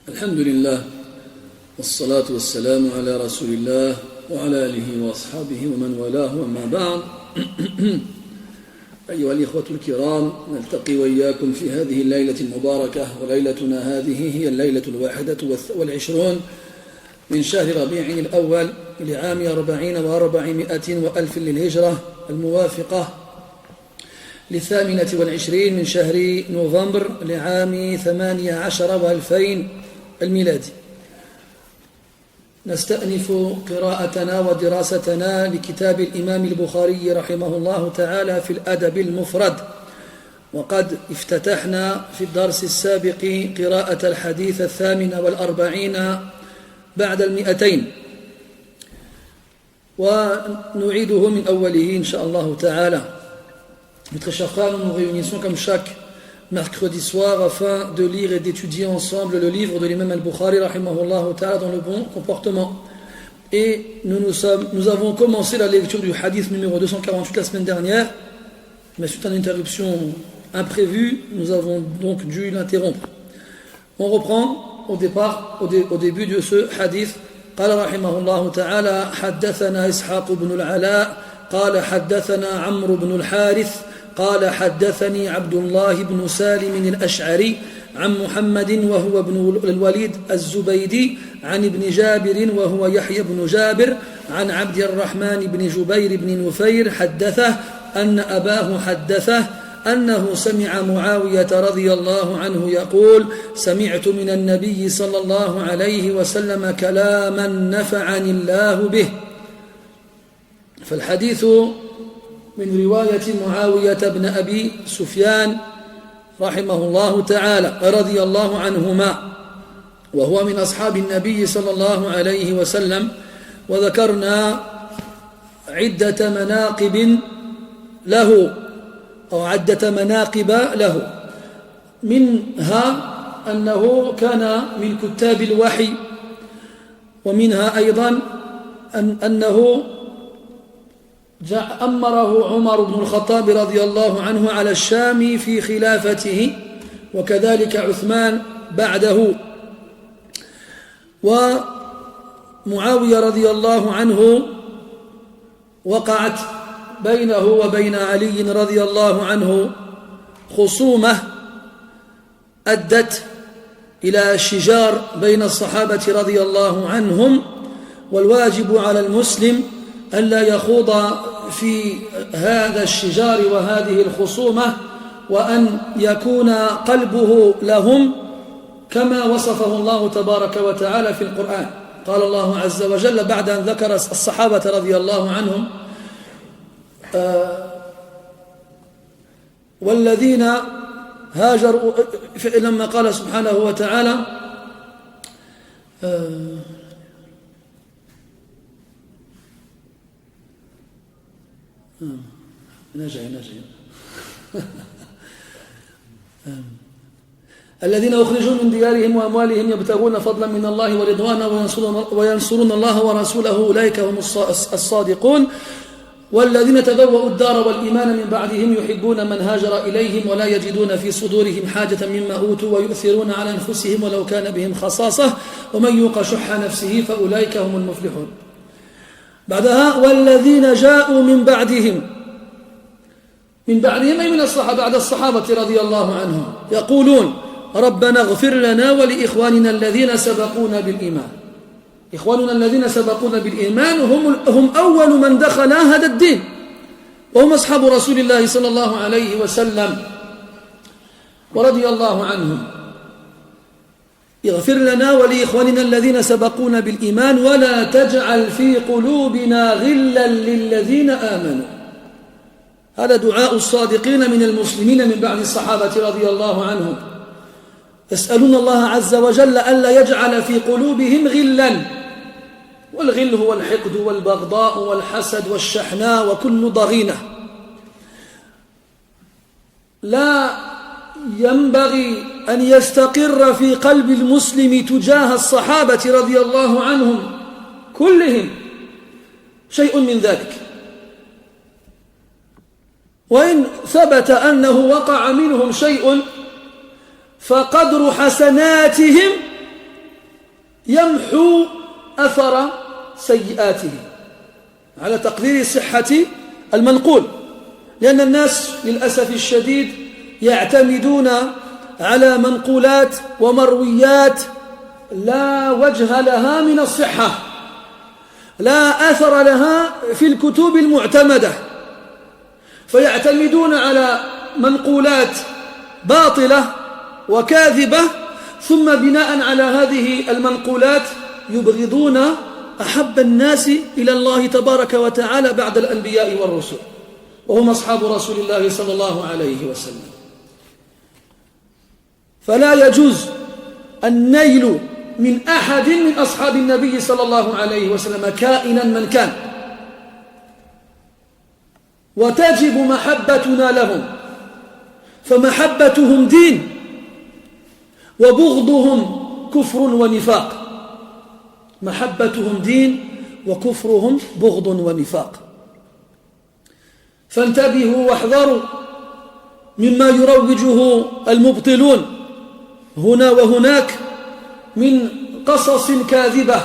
الحمد لله والصلاة والسلام على رسول الله وعلى آله وأصحابه ومن والاه وما بعد. أيها الإخوة الكرام، نلتقي وإياكم في هذه الليلة المباركة، وليلتنا هذه هي الليلة 21 من شهر ربيع الأول لعام 40 و400 للهجرة، الموافقة 28 من شهر نوفمبر لعام 18 و2000 الميلادي. نستأنف قراءتنا ودراستنا لكتاب الإمام البخاري رحمه الله تعالى في الأدب المفرد، وقد افتتحنا في الدرس السابق قراءة الحديث 48 بعد 200، ونعيده من أوله إن شاء الله تعالى. Mes très chers frères, nous nous réunissons comme chaque mercredi soir afin de lire et d'étudier ensemble le livre de l'imam al-Bukhari rahimahullah ta'ala dans le bon comportement. Et nous avons commencé la lecture du hadith numéro 248 la semaine dernière, mais suite à une interruption imprévue, nous avons donc dû l'interrompre. On reprend au début de ce hadith. قال رحمه الله تعالى: حدثنا إسحاق بن العلاء قال حدثنا عمرو بن الحارث قال حدثني عبد الله بن سالم الأشعري عن محمد وهو ابن الوليد الزبيدي عن ابن جابر وهو يحيى بن جابر عن عبد الرحمن بن جبير بن نفير حدثه أن أباه حدثه أنه سمع معاوية رضي الله عنه يقول: سمعت من النبي صلى الله عليه وسلم كلاما نفعني الله به. فالحديث من رواية معاوية بن أبي سفيان رحمه الله تعالى رضي الله عنهما، وهو من أصحاب النبي صلى الله عليه وسلم. وذكرنا عدة مناقب له أو عدة مناقب له، منها أنه كان من كتاب الوحي، ومنها أيضا أنه أمره عمر بن الخطاب رضي الله عنه على الشام في خلافته، وكذلك عثمان بعده. ومعاوية رضي الله عنه وقعت بينه وبين علي رضي الله عنه خصومة أدت إلى شجار بين الصحابة رضي الله عنهم، والواجب على المسلم ألا يخوض في هذا الشجار وهذه الخصومة، وأن يكون قلبه لهم كما وصفه الله تبارك وتعالى في القرآن. قال الله عز وجل بعد أن ذكر الصحابة رضي الله عنهم: والذين هاجروا، لما قال سبحانه وتعالى الذين أخرجوا من ديارهم وأموالهم يبتغون فضلا من الله ورضوانا وينصرون الله ورسوله أولئك هم الصادقون. والذين تبوأوا الدار والإيمان من بعدهم يحبون من هاجر إليهم ولا يجدون في صدورهم حاجة مما أوتوا ويؤثرون على أنفسهم ولو كان بهم خصاصة ومن يوق شح نفسه فأولئك هم المفلحون. بعدها: والذين جاءوا من بعدهم أي من الصحابة، بعد الصحابة رضي الله عنهم، يقولون: ربنا اغفر لنا ولإخواننا الذين سبقونا بالإيمان. إخواننا الذين سبقونا بالإيمان هم أول من دخل هذا الدين، وهم أصحاب رسول الله صلى الله عليه وسلم ورضي الله عنهم. اغفر لنا ولإخواننا الذين سبقونا بالإيمان ولا تجعل في قلوبنا غلا للذين آمنوا. هذا دعاء الصادقين من المسلمين من بعد الصحابة رضي الله عنهم، يسألون الله عز وجل ألا يجعل في قلوبهم غلا، والغل هو الحقد والبغضاء والحسد والشحناء وكل ضغينة. لا ينبغي أن يستقر في قلب المسلم تجاه الصحابة رضي الله عنهم كلهم شيء من ذلك، وإن ثبت أنه وقع منهم شيء فقدر حسناتهم يمحو أثر سيئاتهم، على تقدير صحة المنقول، لأن الناس للأسف الشديد يعتمدون على منقولات ومرويات لا وجه لها من الصحة، لا أثر لها في الكتب المعتمدة، فيعتمدون على منقولات باطلة وكاذبة، ثم بناء على هذه المنقولات يبغضون أحب الناس إلى الله تبارك وتعالى بعد الأنبياء والرسل، وهم أصحاب رسول الله صلى الله عليه وسلم. فلا يجوز النيل من أحد من أصحاب النبي صلى الله عليه وسلم كائنا من كان، وتجب محبتنا لهم، فمحبتهم دين وبغضهم كفر ونفاق، محبتهم دين وكفرهم بغض ونفاق. فانتبهوا واحذروا مما يروجه المبطلون هنا وهناك من قصص كاذبة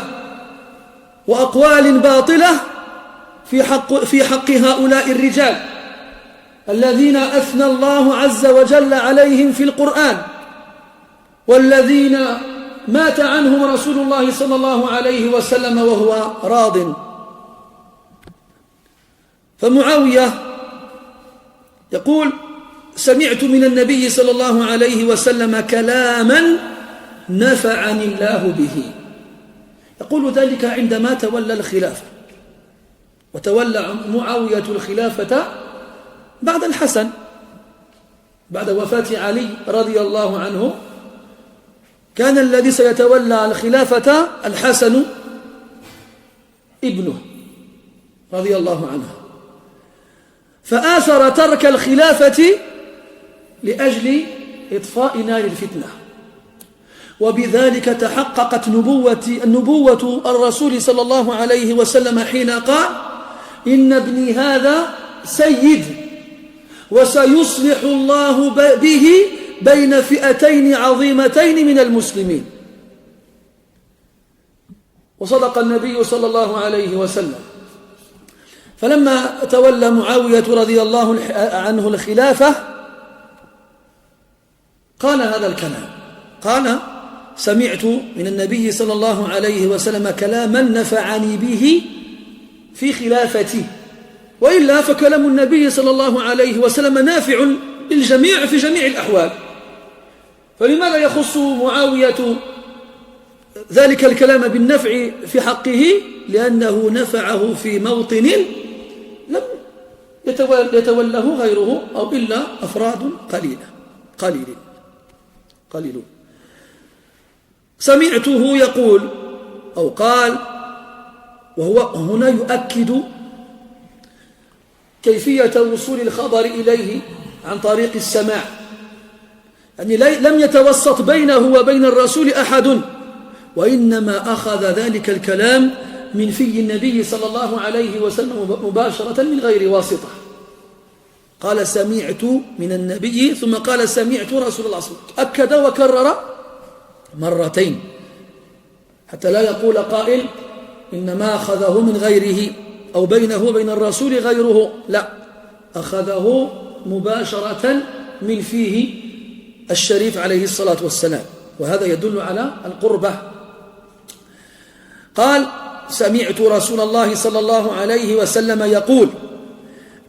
وأقوال باطلة في حق هؤلاء الرجال الذين أثنى الله عز وجل عليهم في القرآن، والذين مات عنهم رسول الله صلى الله عليه وسلم وهو راض. فمعاوية يقول: سمعت من النبي صلى الله عليه وسلم كلاما نفعني الله به. يقول ذلك عندما تولى الخلافة، وتولى معاوية الخلافة بعد الحسن، بعد وفاة علي رضي الله عنه، كان الذي سيتولى الخلافة الحسن ابنه رضي الله عنه، فآثر ترك الخلافة لأجل إطفاء نار الفتنة، وبذلك تحققت نبوة الرسول صلى الله عليه وسلم حين قال: إن ابني هذا سيد وسيصلح الله به بين فئتين عظيمتين من المسلمين. وصدق النبي صلى الله عليه وسلم. فلما تولى معاوية رضي الله عنه الخلافة قال هذا الكلام، قال: سمعت من النبي صلى الله عليه وسلم كلاما نفعني به في خلافتي. وإلا فكلام النبي صلى الله عليه وسلم نافع للجميع في جميع الأحوال، فلماذا يخص معاوية ذلك الكلام بالنفع في حقه؟ لأنه نفعه في موطن لم يتوله غيره أو إلا أفراد قليلون. سمعته يقول أو قال، وهو هنا يؤكد كيفية وصول الخبر إليه عن طريق السماع، يعني لم يتوسط بينه وبين الرسول أحد، وإنما أخذ ذلك الكلام من في النبي صلى الله عليه وسلم مباشرة من غير واسطة. قال: سمعت من النبي، ثم قال: سمعت رسول الله صلى الله عليه وسلم، أكد وكرر مرتين حتى لا يقول قائل إنما أخذه من غيره أو بينه وبين الرسول غيره، لا، أخذه مباشرة من فيه الشريف عليه الصلاة والسلام، وهذا يدل على القربة. قال: سمعت رسول الله صلى الله عليه وسلم يقول: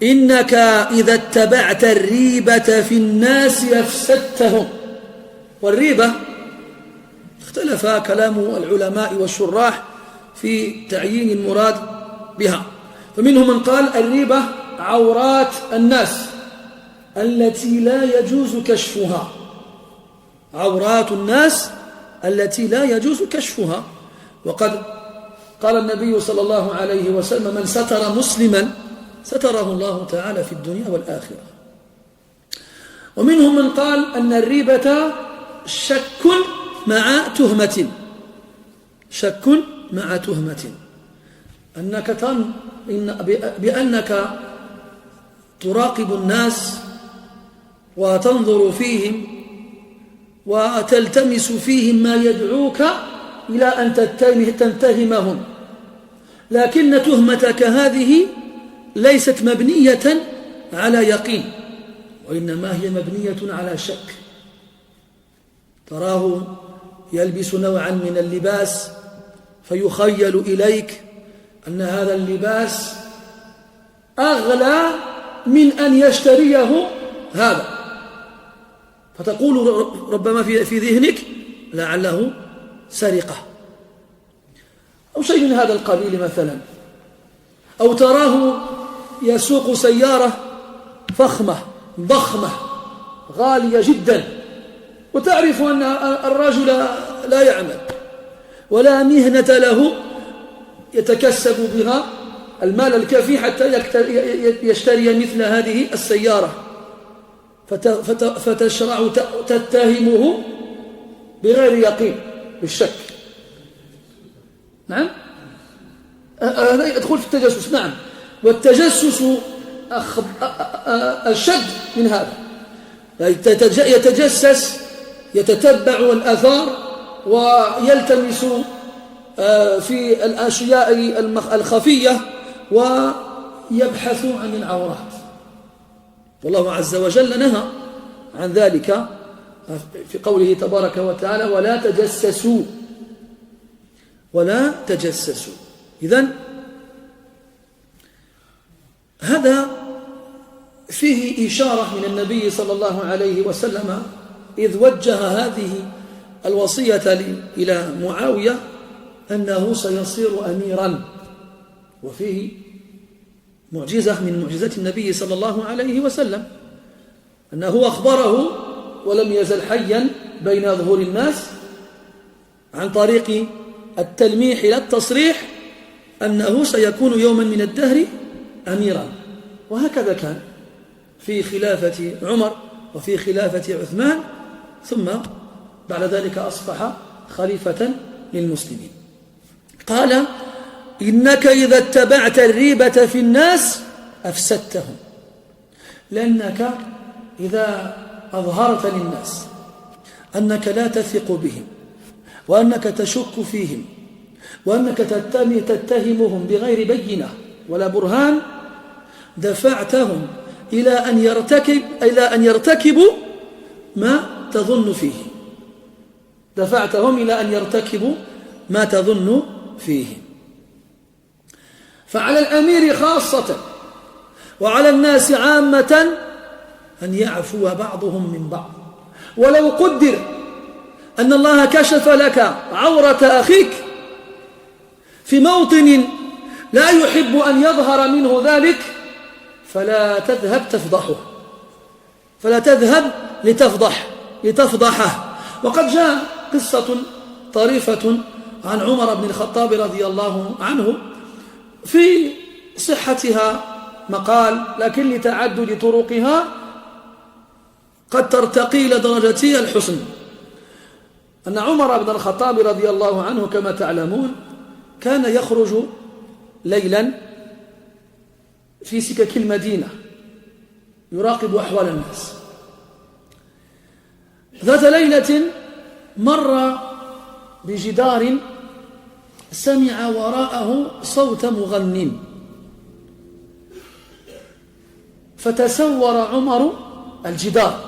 إنك إذا اتبعت الريبة في الناس أفسدتهم. والريبة اختلف كلام العلماء والشراح في تعيين المراد بها، فمنهم من قال: الريبة عورات الناس التي لا يجوز كشفها، عورات الناس التي لا يجوز كشفها. وقد قال النبي صلى الله عليه وسلم: من ستر مسلما ستره الله تعالى في الدنيا والآخرة. ومنهم من قال أن الريبة شك مع تهمة، شك مع تهمة، بأنك تراقب الناس وتنظر فيهم وتلتمس فيهم ما يدعوك إلى أن تتهمهم، لكن تهمتك هذه ليست مبنية على يقين، وإنما هي مبنية على شك. تراه يلبس نوعا من اللباس فيخيل إليك أن هذا اللباس أغلى من أن يشتريه هذا، فتقول ربما في ذهنك لعله سرقة أو شيء من هذا القبيل مثلا. أو تراه يسوق سيارة فخمة ضخمة غالية جدا، وتعرف أن الرجل لا يعمل ولا مهنة له يتكسب بها المال الكافي حتى يشتري مثل هذه السيارة، فتشرع تتهمه بغير يقين، بالشك. نعم، هذا يدخل في التجسس. نعم، والتجسس أشد من هذا. يتجسس، يتتبع الآثار ويلتمس في الأشياء الخفية ويبحث عن العورات، والله عز وجل نهى عن ذلك في قوله تبارك وتعالى: ولا تجسسوا. إذن هذا فيه إشارة من النبي صلى الله عليه وسلم إذ وجه هذه الوصية إلى معاوية أنه سيصير أميرا، وفيه معجزة من معجزات النبي صلى الله عليه وسلم أنه أخبره ولم يزل حيا بين ظهور الناس عن طريق التلميح إلى التصريح أنه سيكون يوما من الدهر أميرا. وهكذا كان في خلافة عمر وفي خلافة عثمان، ثم بعد ذلك أصبح خليفة للمسلمين. قال: إنك إذا اتبعت الريبة في الناس أفسدتهم، لأنك إذا أظهرت للناس أنك لا تثق بهم وأنك تشك فيهم وأنك تتهمهم بغير بينة ولا برهان، دفعتهم إلى أن يرتكبوا ما تظن فيه. دفعتهم إلى أن يرتكبوا ما تظن فيه. فعلى الأمير خاصة وعلى الناس عامة أن يعفو بعضهم من بعض. ولو قدر أن الله كشف لك عورة أخيك في موطن لا يحب أن يظهر منه ذلك، فلا تذهب تفضحه، فلا تذهب لتفضحه. وقد جاء قصة طريفة عن عمر بن الخطاب رضي الله عنه في صحتها مقال، لكن لتعدد طرقها قد ترتقي إلى درجة الحسن. أن عمر بن الخطاب رضي الله عنه كما تعلمون كان يخرج ليلا في سكك المدينة يراقب أحوال الناس. ذات ليلة مر بجدار سمع وراءه صوت مغن، فتسور عمر الجدار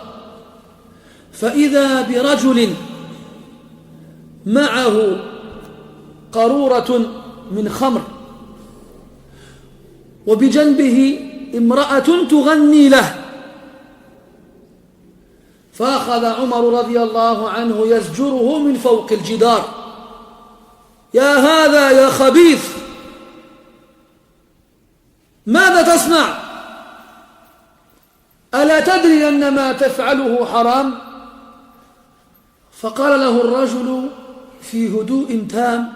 فإذا برجل معه قارورة من خمر وبجنبه امرأة تغني له، فأخذ عمر رضي الله عنه يزجره من فوق الجدار: يا هذا يا خبيث، ماذا تصنع؟ ألا تدري أن ما تفعله حرام؟ فقال له الرجل في هدوء تام: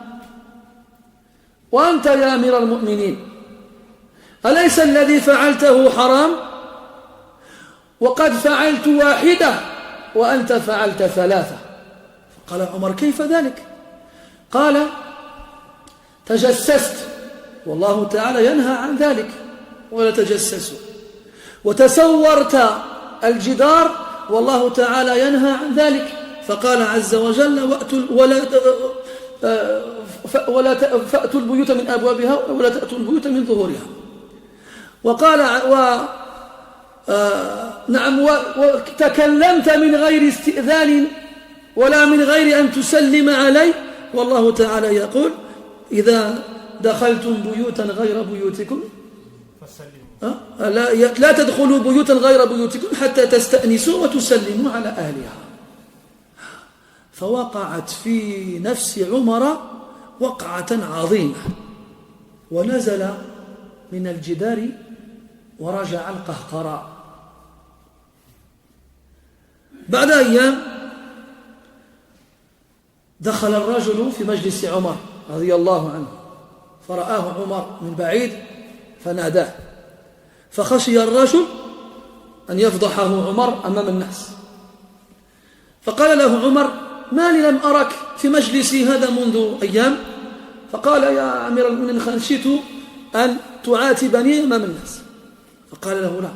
وأنت يا أمير المؤمنين أليس الذي فعلته حرام؟ وقد فعلت واحدة وأنت فعلت ثلاثة. فقال عمر: كيف ذلك؟ قال: تجسست والله تعالى ينهى عن ذلك ولا تجسسوا، وتسورت الجدار والله تعالى ينهى عن ذلك، فقال عز وجل فأتوا البيوت من أبوابها ولا تأتوا البيوت من ظهورها. وقال نعم وتكلمت من غير استئذان ولا من غير أن تسلم علي، والله تعالى يقول إذا دخلتم بيوتا غير بيوتكم لا تدخلوا بيوتا غير بيوتكم حتى تستأنسوا وتسلموا على أهلها. فوقعت في نفس عمر وقعة عظيمة، ونزل من الجدار ورجع القهقراء. بعد أيام دخل الرجل في مجلس عمر رضي الله عنه، فرآه عمر من بعيد فناداه، فخشي الرجل أن يفضحه عمر أمام الناس، فقال له عمر: ما لي لم أرك في مجلسي هذا منذ أيام؟ فقال: يا أمير المؤمنين خشيت أن تعاتبني أمام الناس. فقال له: لا،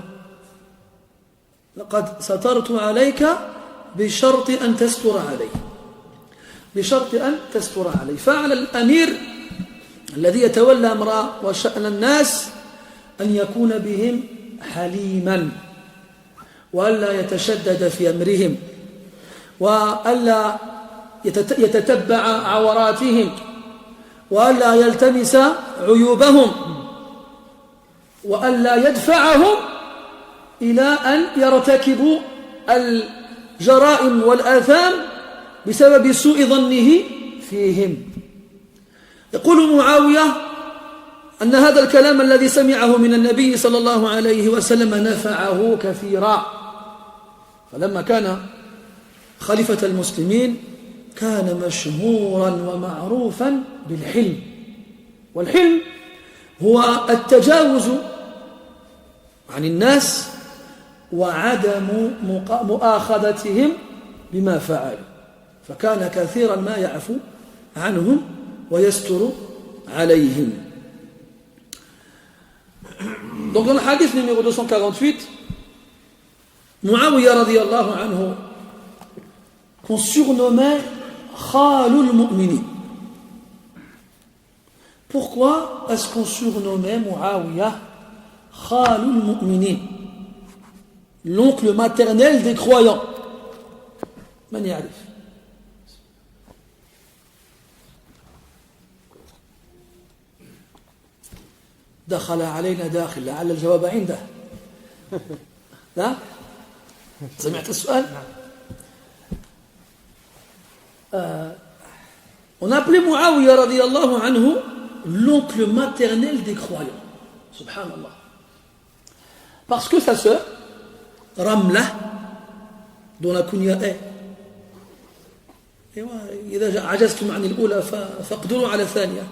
لقد سترت عليك بشرط أن تستر علي، بشرط أن تستر علي. فعلى الأمير الذي يتولى أمر وشأن الناس أن يكون بهم حليما، وألا يتشدد في أمرهم، وألا يتتبع عوراتهم، وألا يلتمس عيوبهم، وألا يدفعهم إلى أن يرتكبوا الجرائم والآثام بسبب سوء ظنه فيهم. يقول معاوية أن هذا الكلام الذي سمعه من النبي صلى الله عليه وسلم نفعه كثيرا، فلما كان خليفة المسلمين كان مشهورا ومعروفا بالحلم، والحلم هو التجاوز عن الناس وعدم مؤاخذتهم بما فعلوا، فكان كثيرا ما يعفو عنهم ويستر عليهم. Donc dans le hadith numéro 248, Muawiyah radiyallahu anhu, qu'on surnommait Khalul Mu'minin. Pourquoi est-ce qu'on surnommait Muawiyah Khalul Mu'minin, l'oncle maternel des croyants? Man ya'rif? دخل علينا داخل لعل الجواب عنده. لا؟ سمعت السؤال؟ On appelait Muawiyah radiyallahu anhu l'oncle maternel des croyants. Subhanallah. Parce que sa sœur, Ramla, dont la kunya est, إذا عجزتم عن الأولى فاقدروا على الثانية.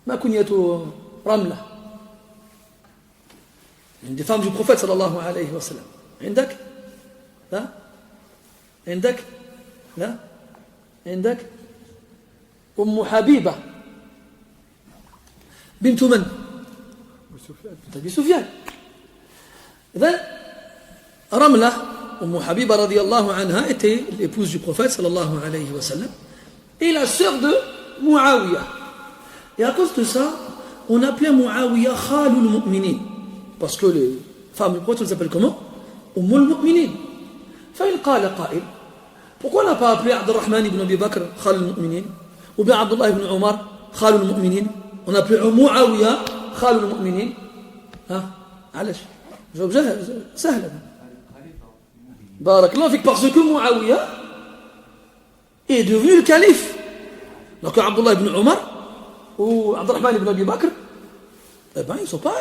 ما كنية رملة؟ une des femmes du prophète صلى الله عليه وسلم. عندك؟ لا؟ عندك؟ لا؟ عندك؟ أم حبيبة بنت من؟ بنت أبي سفيان. إذن رملة أم حبيبة رضي الله عنها était l'épouse du prophète صلى الله عليه وسلم et la sœur de Muawiyah. Et à cause de ça, on appelait Muawiyah Khalul Mu'minin, parce que les femmes du prophète, on les appelle comment? Ummul Mu'minin. فإن قال قائل: pourquoi on n'a pas appelé Abdurrahman ibn Abi Bakr Khalul Mu'minin, ou bien Abdullah ibn Omar Khalul Mu'minin? On a appelé Muawiyah Khalul Mu'minin. Hein? علاش؟ جواب سهل. بارك الله فيك. Parce que Muawiyah est devenu le calife. Donc Abdullah ibn Omar ou Abdurrahman ibn Abi Bakr, eh ben, ils ne sont pas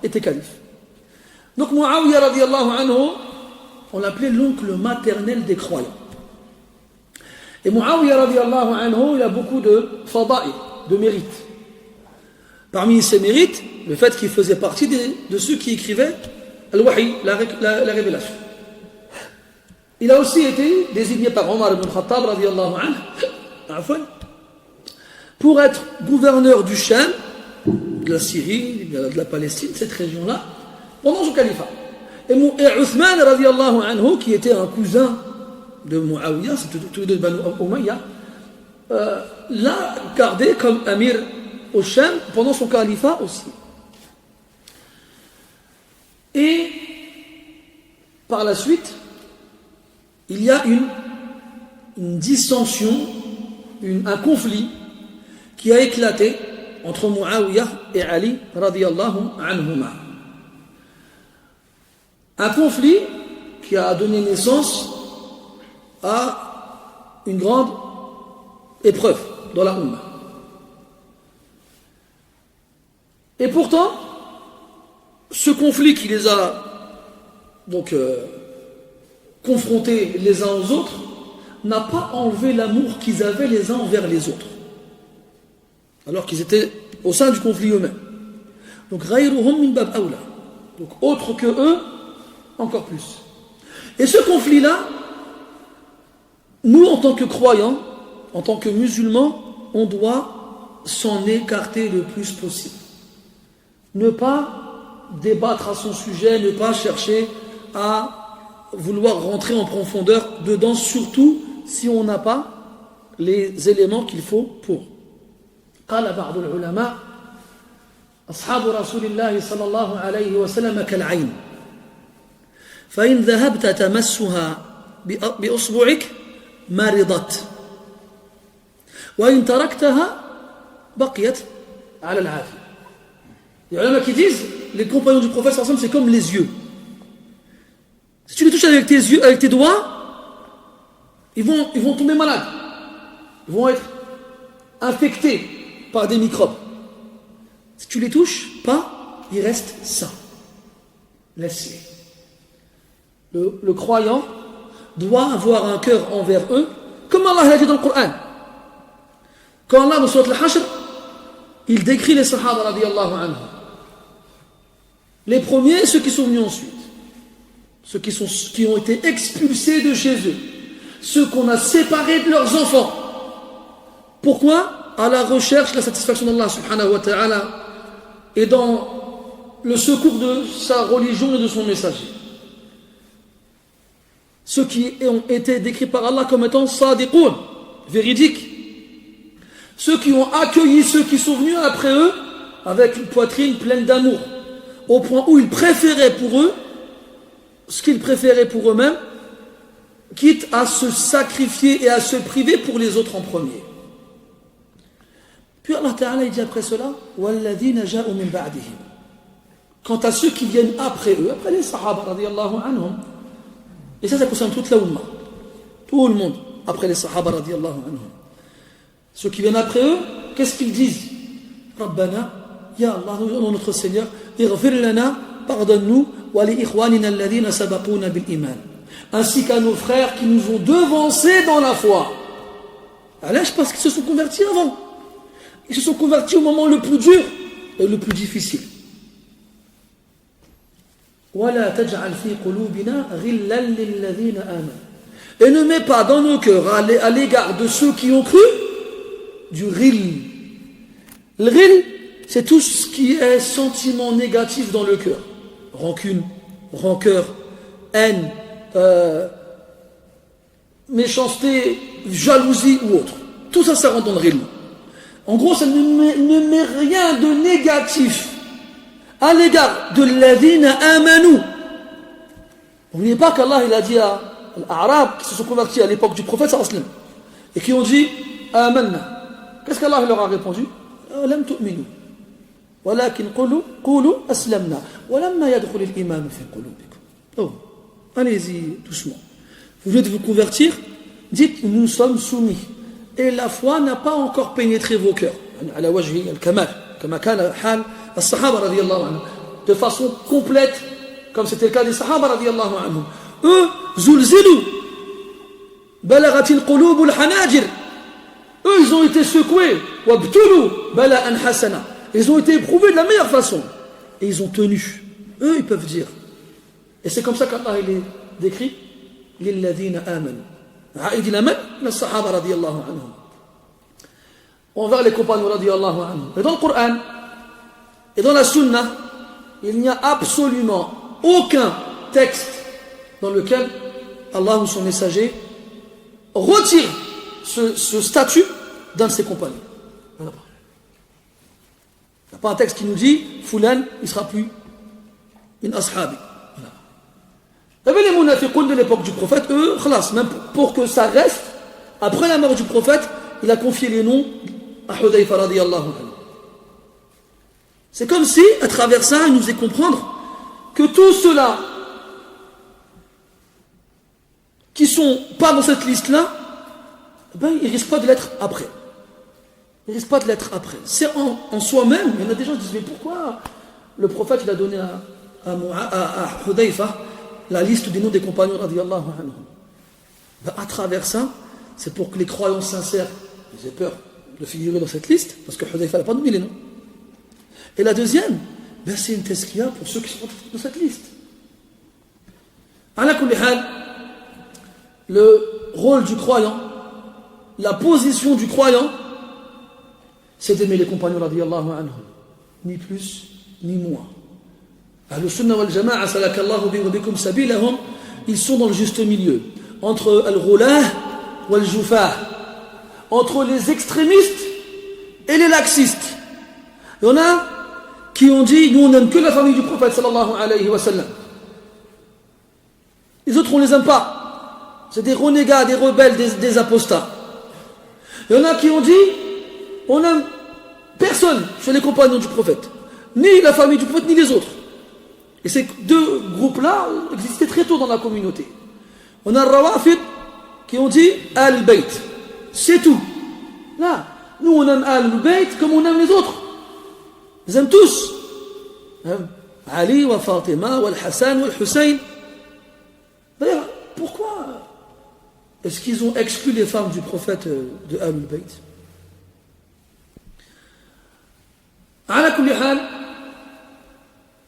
été califes. Donc Muawiyah radiyallahu anhu, on l'appelait l'oncle maternel des croyants. Et Muawiyah radiyallahu anhu, il a beaucoup de fada'i, de mérites. Parmi ces mérites, le fait qu'il faisait partie de ceux qui écrivaient al-wahi, la révélation. Il a aussi été désigné par Omar ibn Khattab radiyallahu anhu pour être gouverneur du Sham, de la Syrie, de la Palestine, cette région-là, pendant son califat. Et Uthman radiyallahu anhu, qui était un cousin de Muawiyah, c'est tous les deux de Banu Umayya, l'a gardé comme amir au Sham pendant son califat aussi. Et par la suite, il y a une dissension, un conflit qui a éclaté entre Muawiyah et Ali radiyallahu anhuma. Un conflit qui a donné naissance à une grande épreuve dans la Ummah. Et pourtant, ce conflit qui les a donc confrontés les uns aux autres n'a pas enlevé l'amour qu'ils avaient les uns envers les autres, alors qu'ils étaient au sein du conflit eux-mêmes. Donc ghayruhum min bab awla, donc autre que eux, encore plus. Et ce conflit-là, nous en tant que croyants, en tant que musulmans, on doit s'en écarter le plus possible. Ne pas débattre à son sujet, ne pas chercher à vouloir rentrer en profondeur dedans, surtout si on n'a pas les éléments qu'il faut pour. قال بعض العلماء أصحاب رسول الله صلى الله عليه وسلم كالعين فإن ذهبت تمسها بأصبعك مرضت وإن تركتها بقيت على العافية. Les ulama qui disent, les compagnons du prophète sallallahu alayhi wa sallam, c'est comme les yeux. Si tu les touches avec tes yeux, avec tes doigts, ils vont tomber malades. Ils vont être infectés par des microbes. Si tu les touches pas, ils restent sains. Laisse-les. Le croyant doit avoir un cœur envers eux, comme Allah l'a dit dans le Coran. Quand Allah, dans Surat Al-Hashr, il décrit les Sahaba radiyallahu anhum. Les premiers et ceux qui sont venus ensuite. Ceux qui ont été expulsés de chez eux. Ceux qu'on a séparés de leurs enfants. Pourquoi? À la recherche de la satisfaction d'Allah subhanahu wa ta'ala et dans le secours de sa religion et de son messager. Ceux qui ont été décrits par Allah comme étant sadiqoun, véridiques. Ceux qui ont accueilli ceux qui sont venus après eux avec une poitrine pleine d'amour, au point où ils préféraient pour eux ce qu'ils préféraient pour eux-mêmes, quitte à se sacrifier et à se priver pour les autres en premier. Puis Allah Ta'ala dit après cela, وَالَّذِينَ جَاءُوا مِنْ بَعْدِهِمْ. Quant à ceux qui viennent après eux, après les Sahaba radiyallahu anhum, et ça concerne toute la Ummah, tout le monde, après les Sahaba radiyallahu anhum. Ceux qui viennent après eux, qu'est-ce qu'ils disent? Rabbana, Ya Allah, nous, notre Seigneur, ighfir lana, pardonne-nous, wa li ikhwanina alladhina sabaquna bil iman. Ainsi qu'à nos frères qui nous ont devancés dans la foi. Alors, parce qu'ils se sont convertis avant. Ils se sont convertis au moment le plus dur et le plus difficile. وَلَا تَجْعَلْ فِي قُلُوبِنَا غِلًّا لِلَّذِينَ آمَنُوا. Et ne mets pas dans nos cœurs à l'égard de ceux qui ont cru du ghil. Le ghil, c'est tout ce qui est sentiment négatif dans le cœur. Rancune, rancœur, haine, méchanceté, jalousie ou autre. Tout ça, ça rentre dans le ghil. En gros, ça ne met rien de négatif à l'égard de l'adina amanu. N'oubliez pas qu'Allah il a dit à l'Arab qui se sont convertis à l'époque du prophète sallallahu alayhi wa sallam et qui ont dit amanna. Qu'est-ce qu'Allah leur a répondu? Lam tu'minu. Walakin qulu aslamna. Walamma yadkhul al-iman fi qulubikum. Oh, allez-y doucement. Vous venez de vous convertir, dites nous sommes soumis. Et la foi n'a pas encore pénétré vos cœurs. Ala wajhi al-kamal, kama kana hal as-sahaba radiyallahu anhum. De façon complète, comme c'était le cas des sahaba radiyallahu anhum. Eux, zulzilu, balaghatil qulub al-hanajir. Eux, ils ont été secoués. Wabtulu bala'an hasana. Ils ont été éprouvés de la meilleure façon. Et ils ont tenu. Eux, ils peuvent dire. Et c'est comme ça qu'Allah il est décrit. Lilladhina amanu. عائد إلى من؟ إلى الصحابة رضي الله عنهم. Envers les compagnons رضي الله عنهم. Et dans le Coran et dans la Sunna, il n'y a absolument aucun texte dans lequel Allah ou son messager retire ce statut d'un de ses compagnons. Il n'y en a pas. Il n'y a pas un texte qui nous dit Fulan, il ne sera plus une ashabi. Il y avait les munafiqoun de l'époque du prophète, eux, khalas, même pour que ça reste, après la mort du prophète, il a confié les noms à Hudayfa radiyallahu anhu. C'est comme si, à travers ça, il nous faisait comprendre que tous ceux-là qui ne sont pas dans cette liste-là, ben, ils ne risquent pas de l'être après. Ils ne risquent pas de l'être après. C'est en soi-même, il y en a des gens qui disent, mais pourquoi le prophète il a donné à Hudayfa la liste des noms des compagnons radiyallahu anhu. Ben, à travers ça, c'est pour que les croyants sincères ils aient peur de figurer dans cette liste, parce que Hudayfa n'a pas donné les noms. Et la deuxième, ben, c'est une tazkiya pour ceux qui sont dans cette liste. Ala kulli hal, le rôle du croyant, la position du croyant, c'est d'aimer les compagnons radiyallahu anhum, ni plus ni moins. Ahlus Sunnah wal Jama'a salakallahu bi wa bikum sabilahum, ils sont dans le juste milieu entre al-ghulah wal jufah, entre les extrémistes et les laxistes. Il y en a qui ont dit nous on n'aime que la famille du prophète sallallahu alayhi wa sallam. Les autres on les aime pas. C'est des renégats, des rebelles, des apostats. Il y en a qui ont dit on n'aime personne chez les compagnons du prophète, ni la famille du prophète ni les autres. Et ces deux groupes-là existaient très tôt dans la communauté. On a Rawafid qui ont dit Al-Bayt. C'est tout. Là, nous on aime Al-Bayt comme on aime les autres. Ils aiment tous. Ali, wa Fatima, wa Hassan, wa Hussein. D'ailleurs, pourquoi est-ce qu'ils ont exclu les femmes du prophète de Al-Bayt? Ala kulli hal,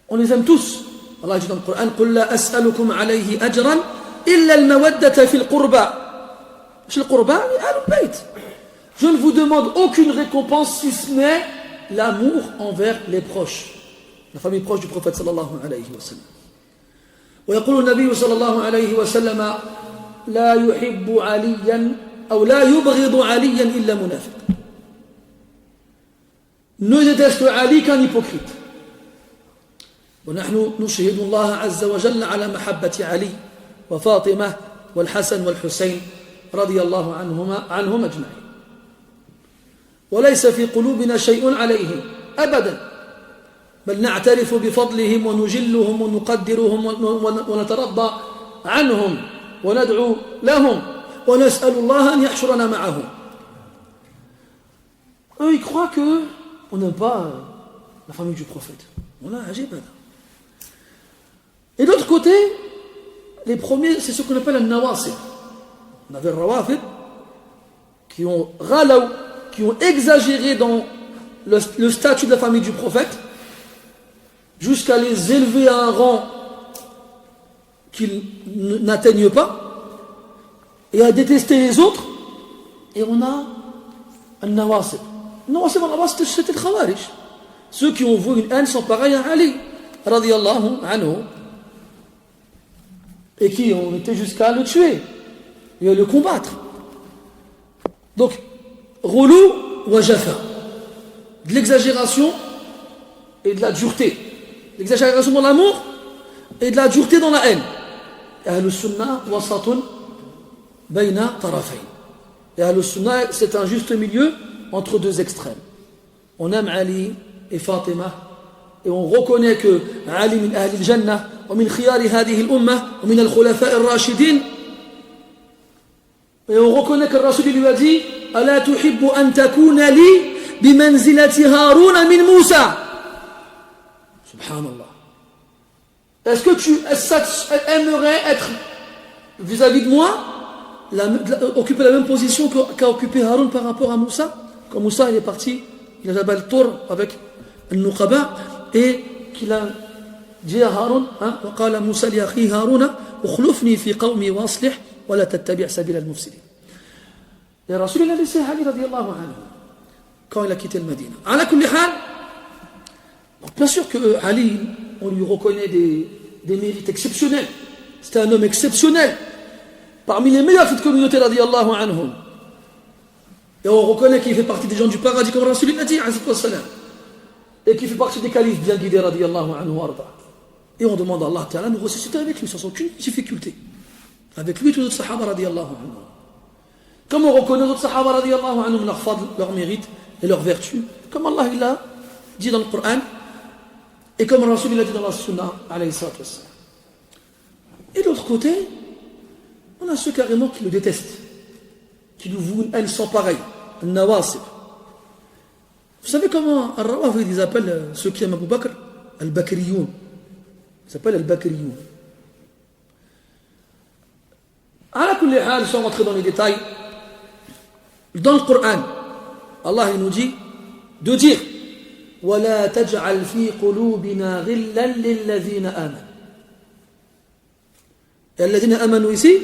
on les aime tous. Allah dit dans le Coran قُلْ لَا أَسْأَلُكُمْ عَلَيْهِ أَجْرًا إِلَّا الْمَوَدَّةَ فِي الْقُرْبَى. Chez le Qurba, Al-Bayt. Je ne vous demande aucune récompense si ce n'est l'amour envers les proches, la famille proche du prophète sallallahu alayhi wa sallam. ويقول النبي صلى الله عليه وسلم لا يحب عليا أو لا يبغض عليا إلا منافق. Ne déteste Ali qu'un hypocrite. ونحن نشهد الله عز وجل على محبة علي وفاطمة والحسن والحسين رضي الله عنهم أجمعين. وليس في قلوبنا شيء عليهم أبدا، بل نعترف بفضلهم ونجلهم ونقدرهم ونترضى عنهم وندعو لهم ونسأل الله أن يحشرنا معهم. Eux, ils croient qu'on n'aime pas la famille du prophète. On a agi pas. Et de l'autre côté, les premiers, c'est ce qu'on appelle un nawasib. On avait le rawafid qui ont ralaou, qui ont exagéré dans le statut de la famille du prophète, jusqu'à les élever à un rang qu'ils n'atteignent pas, et à détester les autres. Et on a un nawasib. Nawasib, c'était le khawarij. Ceux qui ont voué une haine sont pareils à Ali, radiyallahu anhu, et qui ont été jusqu'à le tuer et à le combattre. Donc, roulou wa jafa, de l'exagération et de la dureté. L'exagération dans l'amour et de la dureté dans la haine. Ahlus Sunnah wasatun bayna tarafayn. Et Ahlus Sunnah, c'est un juste milieu entre deux extrêmes. On aime Ali et Fatima, et on reconnaît que Ali min ahli al-jannah wa min khiyari hadhihi al-ummah wa min al-khulafa ar-rashidin. Et on reconnaît que le Rasul lui a dit ala tuhibbu an takuna li bimanzilati Haruna min Musa. Subhanallah. Est-ce que tu aimerais être vis-à-vis de moi occuper la même position qu'a occupé Haroun par rapport à Moussa? Quand Moussa il est parti, il a Jabal Tour avec Al-Nuqaba, et qu'il a dit à Haroun وقال موسى لأخيه هارون اخلفني في قومي واصلح ولا تتبع سبيل المفسدين. Et Rasul il a laissé Ali radiyallahu anhu quand il a quitté le Médine. Ala kulli hal, bien sûr que Ali, on lui reconnaît des mérites exceptionnels. C'était un homme exceptionnel. parmi les meilleurs de cette communauté, radiyallahu anhum. Et on reconnaît qu'il fait partie des gens du paradis, comme Rasul l'a dit, et qu'il fait partie des califes bien guidés, radiyallahu anhu arda. Et on demande à Allah Ta'ala de nous ressusciter avec lui, sans aucune difficulté. Avec lui, tous les autres sahaba, radiyallahu anhu. Comme on reconnaît les autres sahaba, radiyallahu anhum, leur fadl, leur mérite et leur vertu, comme Allah il l'a dit dans le Coran, et comme Rasul l'a dit dans la Sunna, alayhi salatu wassalam. Et de l'autre côté, on a ceux carrément qui le détestent, qui nous vouent une haine sans pareil, un nawasib. Vous savez comment Al-Rawafid ils appellent ceux qui aiment Abu Bakr? Al-Bakriyoun. Ils s'appellent Al-Bakriyoun. À la kulli hal, sans rentrer dans les détails, dans le Coran, Allah il nous dit de dire وَلَا تَجْعَلْ فِي قُلُوبِنَا غِلًّا لِلَّذِينَ آمَنُوا. Et الذين آمنوا ici,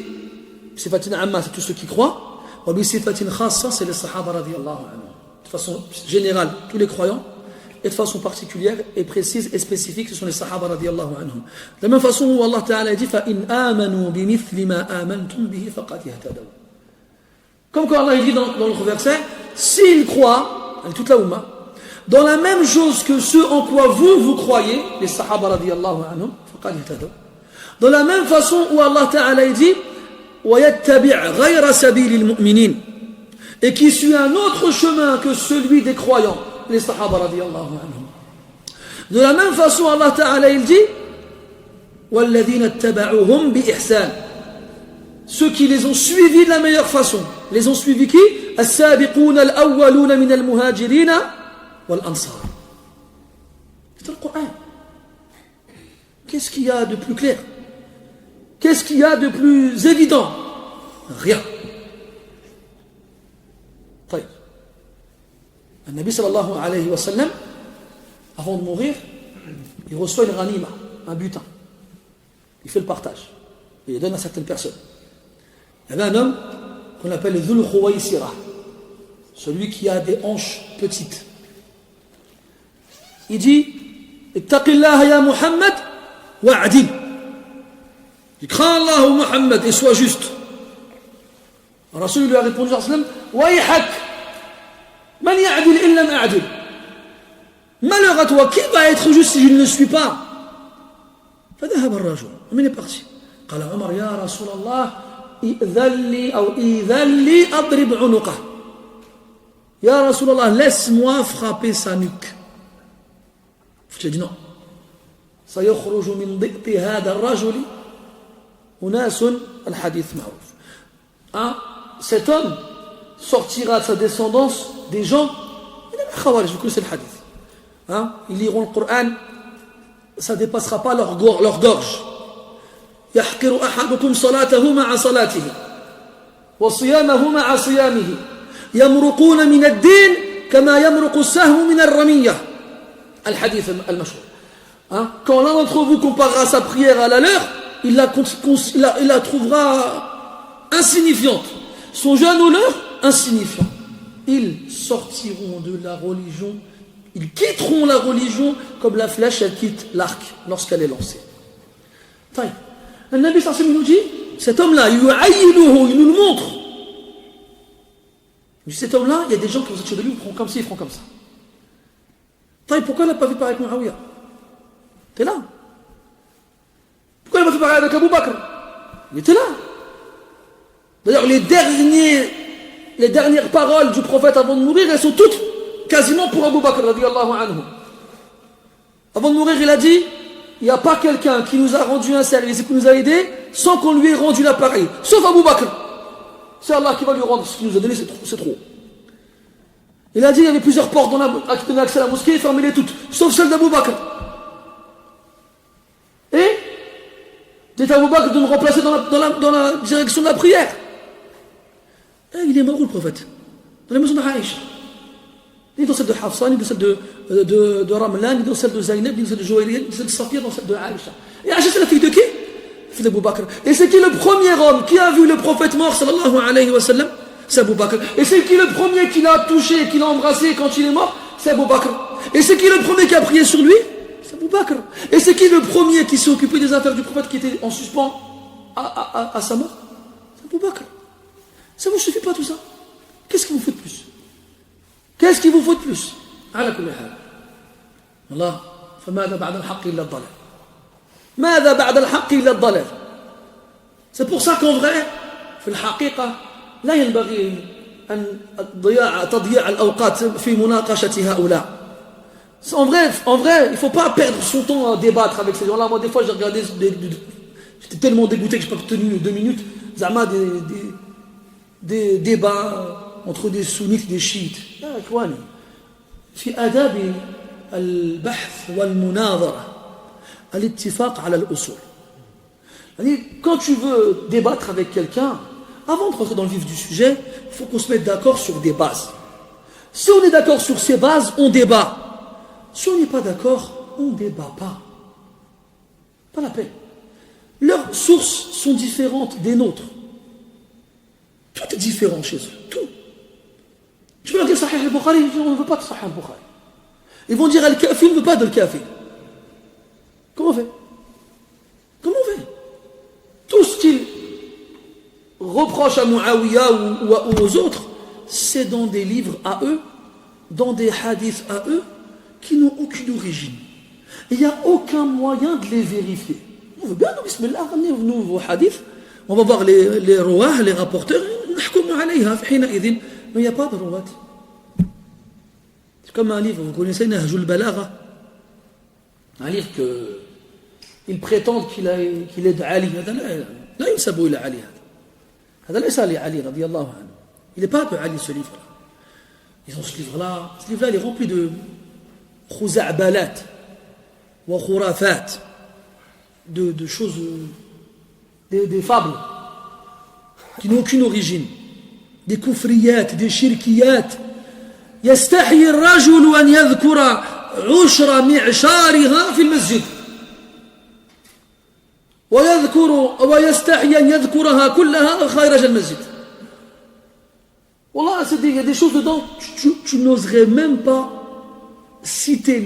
بصفة عامة, c'est tous ceux qui croient, وبصفة خاصة, c'est les sahaba radiyallahu anhu. De façon générale, tous les croyants, et de façon particulière et précise et spécifique, ce sont les sahaba radiyallahu anhum. De la même façon où Allah Ta'ala dit فَإِنْ آمَنُوا بِمِثْلِ مَا آمَنْتُمْ بِهِ فَقَدْ اهْتَدَوْا. Comme quand Allah dit dans l'autre verset, s'ils croient, avec toute la Ummah, dans la même chose que ce en quoi vous croyez, les sahaba radiyallahu anhum, فَقَدْ اهْتَدَوْا. De la même façon où Allah Ta'ala dit وَيَتَّبِعْ غَيْرَ سَبِيلِ الْمُؤْمِنِينَ, et qui suit un autre chemin que celui des croyants, les sahaba radiyallahu anhum. De la même façon, Allah Ta'ala il dit وَالَّذِينَ اتَّبَعُوهُمْ بِإِحْسَانٍ, ceux qui les ont suivis de la meilleure façon. Les ont suivis qui? السابقون الأولون من المهاجرين والأنصار. C'est le Coran. Qu'est-ce qu'il y a de plus clair? Qu'est-ce qu'il y a de plus évident? Rien. طيب. Le Nabi sallallahu alayhi wa sallam, avant de mourir, il reçoit une ghanima, un butin. Il fait le partage. Et il donne à certaines personnes. Il y avait un homme qu'on appelle Dhul Khuwaysira, celui qui a des hanches petites. Il dit Ittaqillaha ya Muhammad wa'adil. Il craint Allah ou Muhammad et sois juste. Rasul lui a répondu Wayhak, man ya'adil illa ma'adil. Malheur à toi, qui va être juste si je ne le suis pas? فذهب الرجل ومن est parti. قال عمر يا رسول الله إذن لي أضرب عنقه. يا رسول الله, laisse-moi frapper sa nuque. Je dis non. سيخرج من ضئط هذا الرجل أناس الحديث معروف. Cet homme sortira de sa descendance des gens, vous connaissez le hadith. Ils liront le Coran, ça ne dépassera pas leur gorge. يحقر أحدكم صلاته مع صلاته وصيامه مع صيامه يمرقون من الدين كما يمرق السهم من الرمية. الحديث المشهور. Quand l'un d'entre vous comparera sa prière à la leur, il la trouvera insignifiante. Son jeûne au leur, insignifiant. Ils sortiront de la religion, ils quitteront la religion comme la flèche elle quitte l'arc lorsqu'elle est lancée. Le Nabi sallallahu alayhi wa sallam nous dit, cet homme-là, il nous le montre. Il dit, cet homme-là, il y a des gens qui vont sortir de lui, ils feront comme ça, ils feront comme ça. Pourquoi il n'a pas fait pareil avec Muawiyah? T'es là. Pourquoi il n'a pas fait pareil avec Abu Bakr? Il était là. D'ailleurs, les dernières paroles du prophète avant de mourir, elles sont toutes quasiment pour Abu Bakr, radiyallahu anhu. Avant de mourir, il a dit, il n'y a pas quelqu'un qui nous a rendu un service et qui nous a aidés sans qu'on lui ait rendu l'appareil. Sauf Abu Bakr. C'est Allah qui va lui rendre ce qu'il nous a donné, c'est trop. Il a dit, il y avait plusieurs portes qui donnaient accès à la mosquée, fermez-les toutes, sauf celle d'Abu Bakr. Et dit à Abu Bakr de nous remplacer dans la direction de la prière. Et il est mort où le prophète? Dans la maison d'Aïcha. Ni dans celle de Hafsa, ni dans celle de Ramlan, ni dans celle de Zaynab, ni dans celle de Jouayriyah, ni dans celle de Safia, dans celle de Aïcha. Et Aïcha, c'est la fille de qui? La fille d'Abu Bakr. Et c'est qui le premier homme qui a vu le prophète mort, sallallahu alayhi wa sallam? C'est Abu Bakr. Et c'est qui le premier qui l'a touché, qui l'a embrassé quand il est mort? C'est Abu Bakr. Et c'est qui le premier qui a prié sur lui? C'est Abu Bakr. Et c'est qui le premier qui s'est occupé des affaires du prophète qui était en suspens à sa mort? C'est Abu Bakr. Ça ne vous suffit pas tout ça? Qu'est-ce qu'il vous faut de plus? Qu'est-ce qu'il vous faut de plus? على كل حال الله فماذا بعد الحق إلا الضلال ماذا بعد الحق إلا الضلال. C'est pour ça qu'en vrai في الحقيقة لا ينبغي أن تضييع الأوقات في مناقشة هؤلاء. En vrai, il ne faut pas perdre son temps à débattre avec ces gens-là. Moi, des fois, j'ai regardé, j'étais tellement dégoûté que je n'ai pas tenu 2 minutes. Zama, des débats entre des sunnites et des chiites. يا إخواني في آداب البحث والمناظرة الاتفاق على الأصول. Quand tu veux débattre avec quelqu'un, avant de rentrer dans le vif du sujet, il faut qu'on se mette d'accord sur des bases. Si on est d'accord sur ces bases, on débat. Si on n'est pas d'accord, on ne débat pas. Pas la peine. Leurs sources sont différentes des nôtres. Tout est différent chez eux. Tout. Tu peux leur dire Sahih al-Bukhari, ils disent on ne veut pas de Sahih al-Bukhari. Ils vont dire Al-Kafi, on ne veut pas de Al-Kafi. Comment on fait? Comment on fait? Tout ce qu'ils reprochent à Muawiyah ou aux autres, c'est dans des livres à eux, dans des hadiths à eux, qui n'ont aucune origine. Il n'y a aucun moyen de les vérifier. On veut bien, nous, bismillah, ramenez-nous vos hadiths, on va voir les rouah, les rapporteurs, mais il n'y a pas de rouat. C'est comme un livre, vous connaissez Nahjul Balagha, un livre qu'ils prétendent qu'il est de Ali. Là, il s'abouille à Ali. هذا ليس لعلي رضي الله عنه. Il n'est pas de Ali, ce livre-là. Ils ont ce livre-là. Ce livre-là, il est rempli de khuza'balat wa khurafat, de choses, des fables qui n'ont aucune origine, des kufriyat, des shirkiyat. يستحي الرجل أن يذكر عشر معشارها في المسجد ويستحي أن يذكرها كلها خارج المسجد. Wallah, il y a des choses dedans, tu n'oserais même pas citer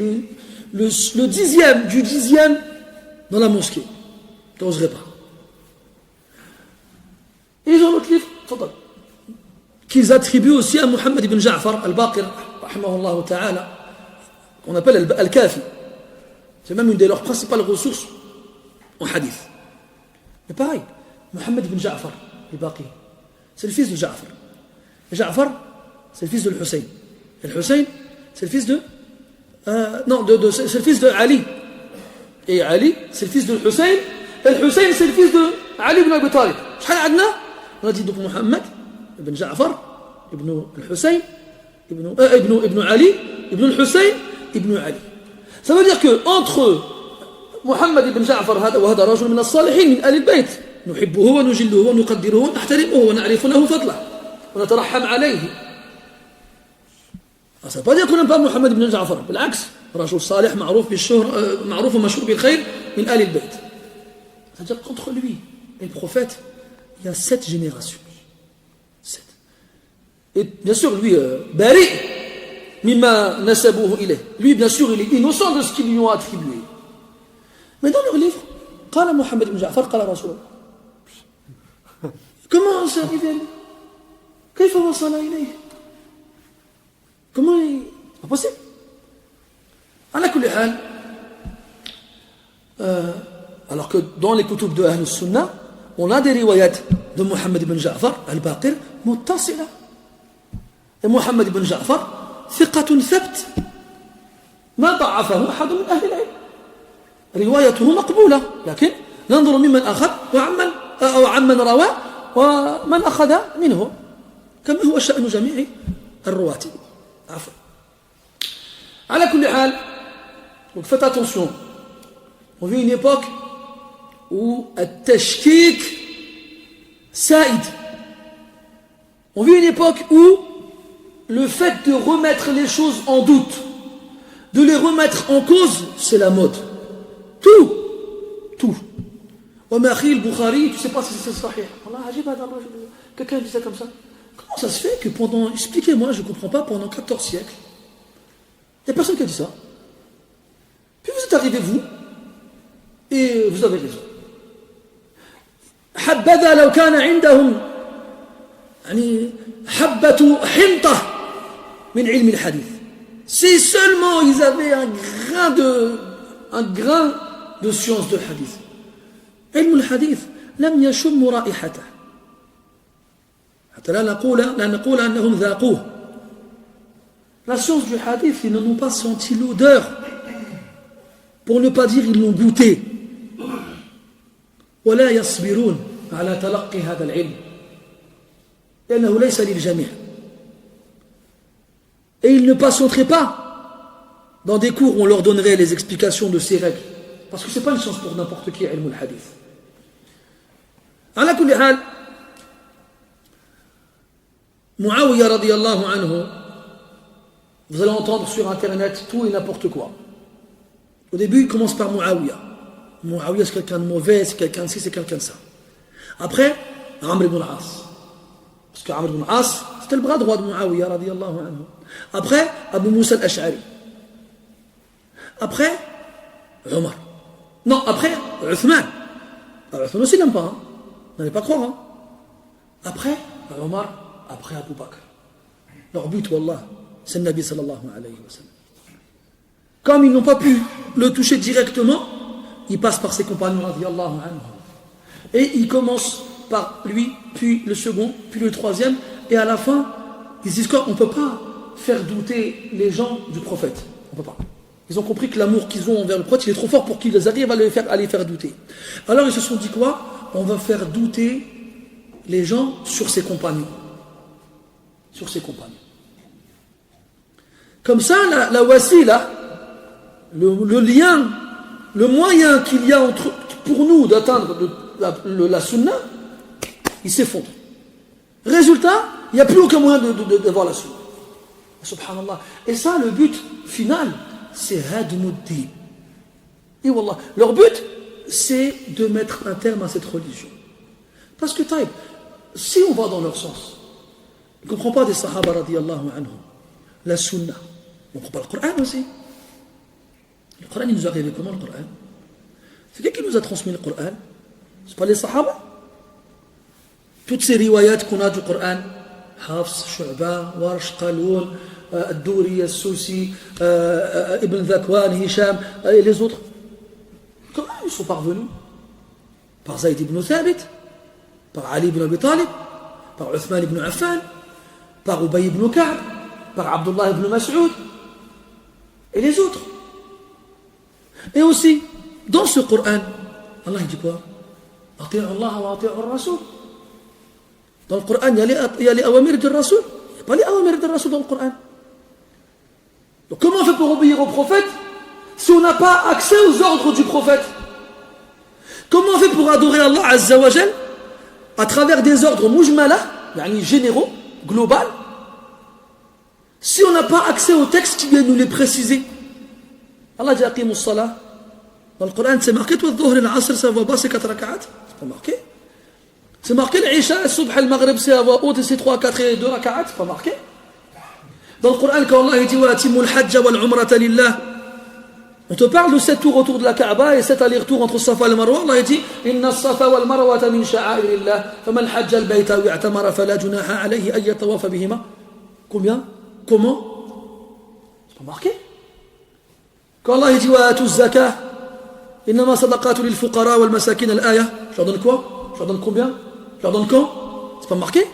le dixième du dixième dans la mosquée. Tu n'oserais pas. Et ils ont l'autre livre, qu'ils attribuent aussi à Muhammad ibn Ja'far al-Baqir, rahimahullah ta'ala, qu'on appelle al-Kafi. C'est même une de leurs principales ressources en hadith. Mais pareil, Muhammad ibn Ja'far al-Baqir, c'est le fils de Ja'far. Ja'far, c'est le fils de Hussein. Et le Hussein, c'est le fils de... c'est le fils de Ali. Et Ali, c'est le fils de Hussein. Et le Hussein, c'est le fils de Ali ibn Abi Talib. On a dit donc Muhammad ibn Ja'far, ibn Hussein, ibn Ali, ibn Hussein, ibn Ali. Ça veut dire que entre Muhammad ibn Ja'far وهذا رجل من الصالحين من آل البيت نحبه ونجله ونقدره ونحترمه ونعرف له فضله ونترحم عليه. Ça ne veut pas dire qu'on n'aime pas Muhammad ibn Ja'far. بالعكس رجل صالح معروف ومشهور بالخير من آل البيت. C'est-à-dire qu'entre lui et le prophète, il y a 7 générations. 7. Et bien sûr, lui, bari mimma nasabuhu ilayh. Lui, bien sûr, il est innocent de ce qu'ils lui ont attribué. Mais dans leur livre, قال محمد بن جعفر قال رسول الله. Comment c'est arrivé? كيف وصل إليه? Comment il... Pas possible. على كل حال, alors que dans les kutub de Ahl al-Sunnah, on a des riwayat de Muhammad ibn Ja'far al-Baqir muttasila. Et Muhammad ibn Ja'far ثقة ثبت ما ضعفه أحد من أهل العلم. روايته مقبولة، لكن ننظر ممن أخذ وعمن روى ومن أخذ منه كما هو شأن جميع الرواة. عفوا. على كل حال, donc faites attention. On vit une époque où التشكيك سائد. On vit une époque où le fait de remettre les choses en doute, de les remettre en cause, c'est la mode. Tout. وما أخي البخاري, tu sais pas si c'est sahih. Allah, ajib hada rajul. Quelqu'un dit ça comme ça. Comment ça se fait que pendant, expliquez-moi, je ne comprends pas, pendant 14 siècles, il n'y a personne qui a dit ça. Puis vous êtes arrivés, vous, et vous avez raison. حبذا لو كان عندهم يعني حبة حنطة من علم الحديث. Si seulement ils avaient un grain de science de hadith. علم الحديث لم يشم رائحته حتى لا نقول أنهم ذاقوه. La science du hadith, ils n'ont pas senti l'odeur, pour ne pas dire ils l'ont goûté. ولا يصبرون على تلقي هذا العلم لأنه ليس للجميع. Et ils ne patienteraient pas dans des cours où on leur donnerait les explications de ces règles, parce que ce n'est pas une science pour n'importe qui, ilm al-hadith. على كل حال Muawiyah radiyallahu anhu, vous allez entendre sur internet tout et n'importe quoi. Au début il commence par Muawiyah. Muawiyah c'est quelqu'un de mauvais, c'est quelqu'un de ci, c'est quelqu'un de ça. Après Amr ibn al-As, parce que Amr ibn al-As c'était le bras droit de Muawiyah radiyallahu anhu. Après Abu Musa al-Ash'ari. Après Omar. Non, après Uthman. Uthman aussi n'aime pas, hein. N'allez pas croire, hein. Après Omar. Après Abu Bakr. Leur but, wallah, c'est le Nabi sallallahu alayhi wa sallam. Comme ils n'ont pas pu le toucher directement, ils passent par ses compagnons radiyallahu anhum. Et ils commencent par lui, puis le second, puis le troisième, et à la fin, ils disent quoi? On ne peut pas faire douter les gens du prophète. On ne peut pas. Ils ont compris que l'amour qu'ils ont envers le prophète, il est trop fort pour qu'ils arrivent à les faire douter. Alors ils se sont dit quoi? On va faire douter les gens sur ses compagnons. Sur ses compagnons. Comme ça, la wasila, le lien, le moyen qu'il y a pour nous d'atteindre la sunna, il s'effondre. Résultat, il n'y a plus aucun moyen d'avoir la sunna. Subhanallah. Et ça, le but final, c'est hadmuddin. Et wallah, leur but, c'est de mettre un terme à cette religion. Parce que, taïb, si on va dans leur sens, on ne comprend pas des sahaba radiyallahu anhum, la sunna. On ne comprend pas le Coran aussi. Le Coran, il nous a arrivé comment le Coran? C'est qui nous a transmis le Coran? Ce n'est pas les sahaba. Toutes ces riwayats qu'on a du Coran, Hafs, Shu'ba, Warsh, Qaloun, Ad-Douri, As-Sousi, Ibn Dhakwan, Hisham, et les autres. Comment ils sont parvenus? Par Zayd ibn Thabit, par Ali ibn Abi Talib, par Uthman ibn Affan, par Ubay ibn Ka'b, par Abdullah ibn Mas'ud, et les autres. Et aussi, dans ce Coran, Allah dit quoi? Ati'u Allah wa ati'u ar-Rasul. Dans le Coran, il y a les awamir du Rasul. Il n'y a pas les awamir du Rasul dans le Coran. Donc comment on fait pour obéir au prophète si on n'a pas accès aux ordres du prophète? Comment on fait pour adorer Allah Azza wa Jal à travers des ordres mujmala, généraux, global, si on n'a pas accès aux textes qui viennent nous les préciser? Allah dit aqimus salah. Dans le Coran, c'est marqué toi dhuhr al-asr, ça va pas, c'est 4 rak'at. C'est pas marqué. C'est marqué l'Isha, le Subh, le Maghrib, c'est à voix haute, c'est 3, 4 et 2 rak'at. C'est pas marqué. Dans le Coran, quand Allah dit wa atimul hajja wal umrata lillah, on te parle de 7 tours autour de la Kaaba et 7 allers-retours entre Safa et le Marwa. Allah dit inna as-safa wal marwata min sha'airillah faman hajja al-bayta wa i'tamara fala junaha alayhi an yatawafa bihima. Combien? Comment? C'est pas marqué. Quand Allah dit wa atuz zakah innama sadaqatu lil fuqara wal masakin al-aya, je leur donne quoi? Je leur donne combien? Je leur donne quand? C'est pas marqué.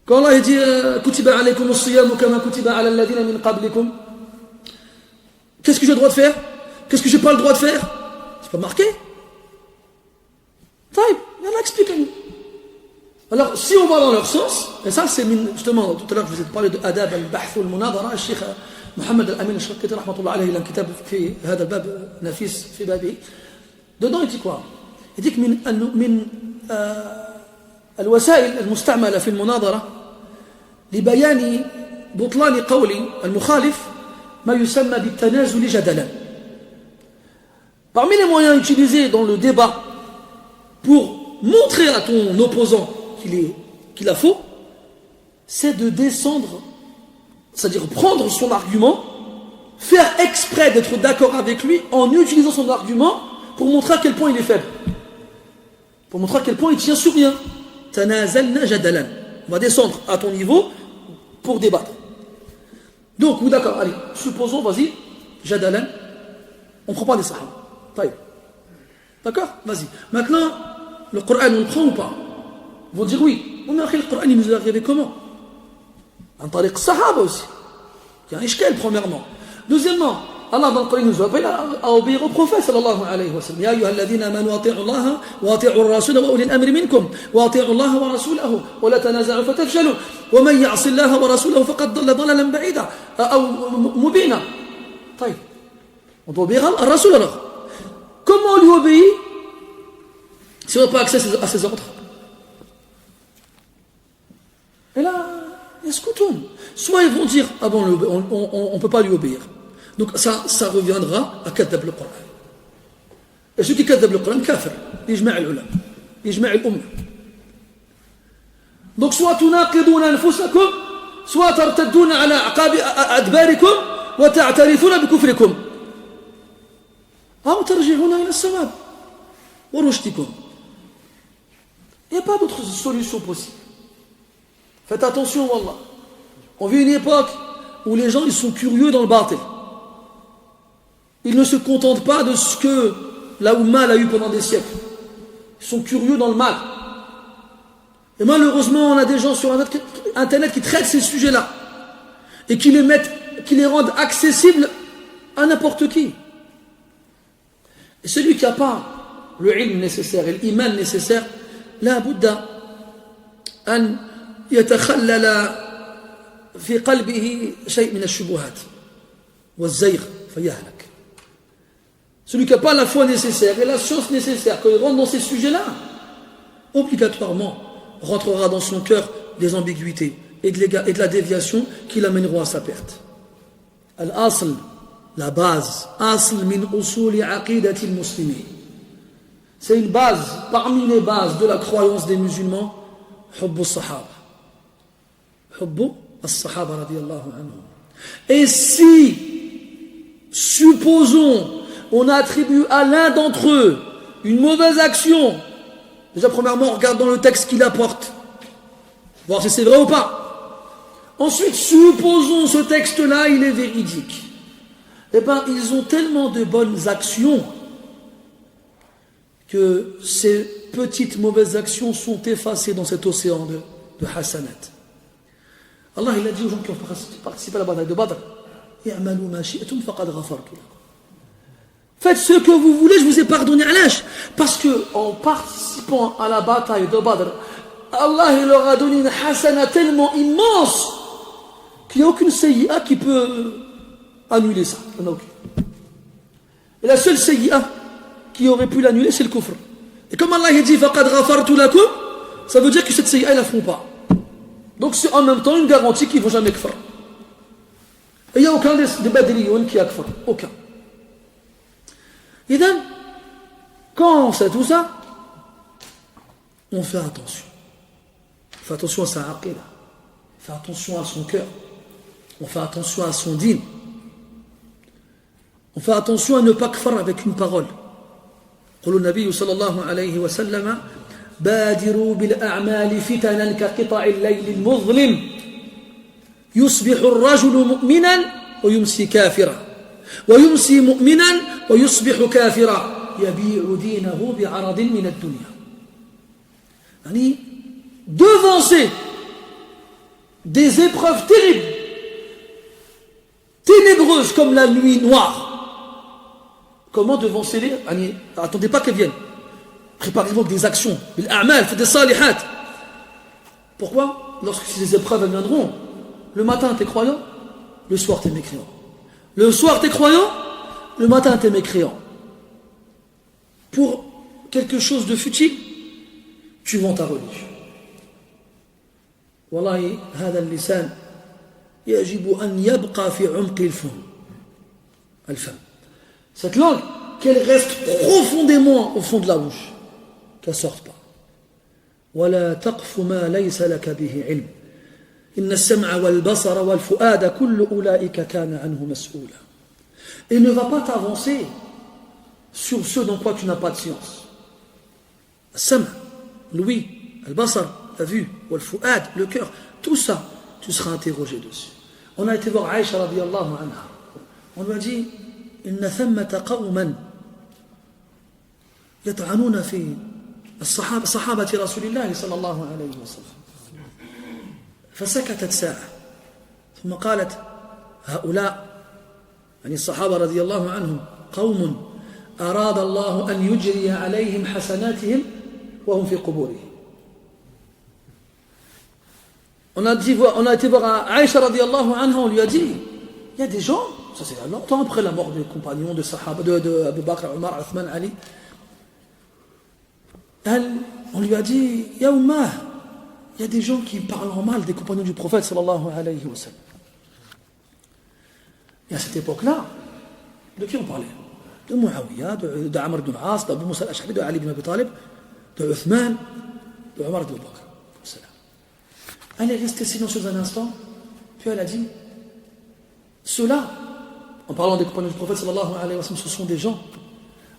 Quand Allah dit kutiba alaykum as-siyam kama kutiba ala alladhina min qablikum, qu'est-ce que j'ai le droit de faire? Qu'est-ce que j'ai pas le droit de faire? C'est pas marqué. Taïb, Allah explique-nous. Alors, si on va dans leur sens, et ça c'est justement, tout à l'heure je vous ai parlé de Adab al-Bahth al-Munadara, le Cheikh Mohamed al-Amin al-Sharqiti rahmatullah alayhi, il a un kitab في هذا الباب نفيس في بابه. Dedans il dit quoi? Il dit que من الوسائل المستعملة في المناظرة لبيان بطلان قول المخالف ما يسمى بالتنازل جدلا. Parmi les moyens utilisés dans le débat pour montrer à ton opposant qu'il a faux, c'est de descendre, c'est-à-dire prendre son argument, faire exprès d'être d'accord avec lui en utilisant son argument pour montrer à quel point il est faible, pour montrer à quel point il tient sur rien. تنازلنا جدلا. On va descendre à ton niveau pour débattre. Donc, oui, d'accord, allez, supposons, vas-y, jadalan, on ne prend pas les sahaba. D'accord? Vas-y. Maintenant, le Coran, on le prend ou pas? Ils vont dire oui. Mais le Coran, il nous est arrivé comment? En tariq sahaba aussi. Il y a un ishkal, premièrement. Deuxièmement, Allah dans le Coran nous appelle à obéir au prophète sallallahu alayhi wa sallam. Ya ayyuha alladhina amanu ati'u Allah wa ati'u ar-rasul wa ulil amri minkum wa ati'u Allah wa rasulahu wa la tanaza'u fatafshalu wa man ya'si Allah wa rasulahu faqad dalla dalalan ba'ida ou mubina. طيب. On doit obéir à Rasul alors. Comment on lui obéit si on n'a pas accès à ses ordres? Et là, escoutons. Soit ils vont dire, ah bon, on ne peut pas lui obéir. Donc ça reviendra à kadab le Coran. Et ceux qui kadab le Coran, kafir. Ijma' al-ulama. Ijma' al-umma. Donc soit tunaqiduna anfusakum, soit tartadduna ala aqabi adbarikum, wa ta'tarifuna bi kufrikum. أو ترجعون إلى الصواب ورشدكم. Il n'y a pas d'autre solution possible. Faites attention, wallah. On vit une époque où les gens ils sont curieux dans le batil. Ils ne se contentent pas de ce que la Oumma a eu pendant des siècles. Ils sont curieux dans le mal. Et malheureusement, on a des gens sur Internet qui traitent ces sujets-là et qui les rendent accessibles à n'importe qui. Et celui qui n'a pas le ilm nécessaire et l'iman nécessaire, la budda an yatakhallala fi qalbihi shay' min ash-shubuhat wa az-zayg fayahlak. Celui qui n'a pas la foi nécessaire et la science nécessaire, quand il rentre dans ces sujets-là, obligatoirement rentrera dans son cœur des ambiguïtés et de la déviation qui l'amèneront à sa perte. Al-asl, la base, asl min usuli aqidati al-muslimin. C'est une base, parmi les bases de la croyance des musulmans, hubbu as-sahaba. Hubbu as-sahaba radiyallahu anhum. Et si, supposons, on attribue à l'un d'entre eux une mauvaise action, déjà premièrement, on regarde dans le texte qu'il apporte, voir si c'est vrai ou pas. Ensuite, supposons ce texte-là, il est véridique. Eh bien, ils ont tellement de bonnes actions que ces petites mauvaises actions sont effacées dans cet océan de hasanat. Allah, il a dit aux gens qui ont participé à la bataille de Badr, i'malu ma shi'tum faqad ghafartu lakum. Faites ce que vous voulez, je vous ai pardonné à l'âge. Parce que en participant à la bataille de Badr, Allah il leur a donné une hasana tellement immense qu'il n'y a aucune sayyi'a qui peut annuler ça. Il n'y en a aucune. Et la seule sayyi'a qui aurait pu l'annuler, c'est le kufr. Et comme Allah il dit faqad ghafartu lakum, ça veut dire que cette sayyi'a ils la feront pas. Donc c'est en même temps une garantie qu'ils ne vont jamais kfar. Et il n'y a aucun des badriyoun qui a kfar. Aucun. Et donc, quand on sait tout ça, on fait attention. On fait attention à sa aqida. On fait attention à son cœur. On fait attention à son dîn. On fait attention à ne pas kfar avec une parole. قال النبي صلى الله عليه وسلم بادروا بالأعمال فتنا كقطع الليل المظلم يصبح الرجل مؤمنا ويمسي كافرا ويمسي مؤمنا ويصبح كافرا يبيع دينه بعرض من الدنيا. يعني devancer des épreuves terribles, ténébreuses comme la nuit noire. Comment devancer-les? Attendez pas qu'elles viennent. Préparez-vous avec des actions, bil a'mal, faites des salihat. Pourquoi? Lorsque ces épreuves viendront, le matin t'es croyant, le soir t'es mécréant. Le soir t'es croyant, le matin t'es mécréant. Pour quelque chose de futile, tu vends ta religion. Wallahi, هذا اللسان يجب أن يبقى في عمق الفم. Cette langue, qu'elle reste profondément au fond de la bouche, qu'elle ne sorte pas. ولا تقف ما ليس لك به علم. إن السمع والبصر والفؤاد كل أولئك كان عنه مسؤولا. Et ne va pas t'avancer sur ce dans quoi tu n'as pas de science. السمع, l'ouïe, البصر, la vue, wal fu'ad, le cœur, tout ça, tu seras interrogé dessus. On a été voir Aïcha radiyallahu anha. On lui a dit, inna thammata qawman yat'anuna fi sahabati rasulillahi sallallahu alayhi wa sallam. فسكتت ساعة ثم قالت هؤلاء يعني الصحابة رضي الله عنهم قوم أراد الله أن يجري عليهم حسناتهم وهم في قبورهم. On a été voir Aïcha radiallahu anha, on lui a dit, il y a des gens, ça c'est longtemps après la mort des compagnons de Sahaba, de Abu Bakr, Omar, Uthman, Ali. On lui a dit, Ya Ummah, il y a des gens qui parlent en mal des compagnons du prophète sallallahu alayhi wa sallam. Et à cette époque-là, de qui on parlait? De Muawiyah, de Amr ibn al-As, d'Abu Musa al-Ash'ari, de Ali ibn Abi Talib, de Uthman, de Omar ibn Bakr. Elle est restée silencieuse un instant, puis elle a dit, ceux-là, en parlant des compagnons du prophète sallallahu alayhi wa sallam, ce sont des gens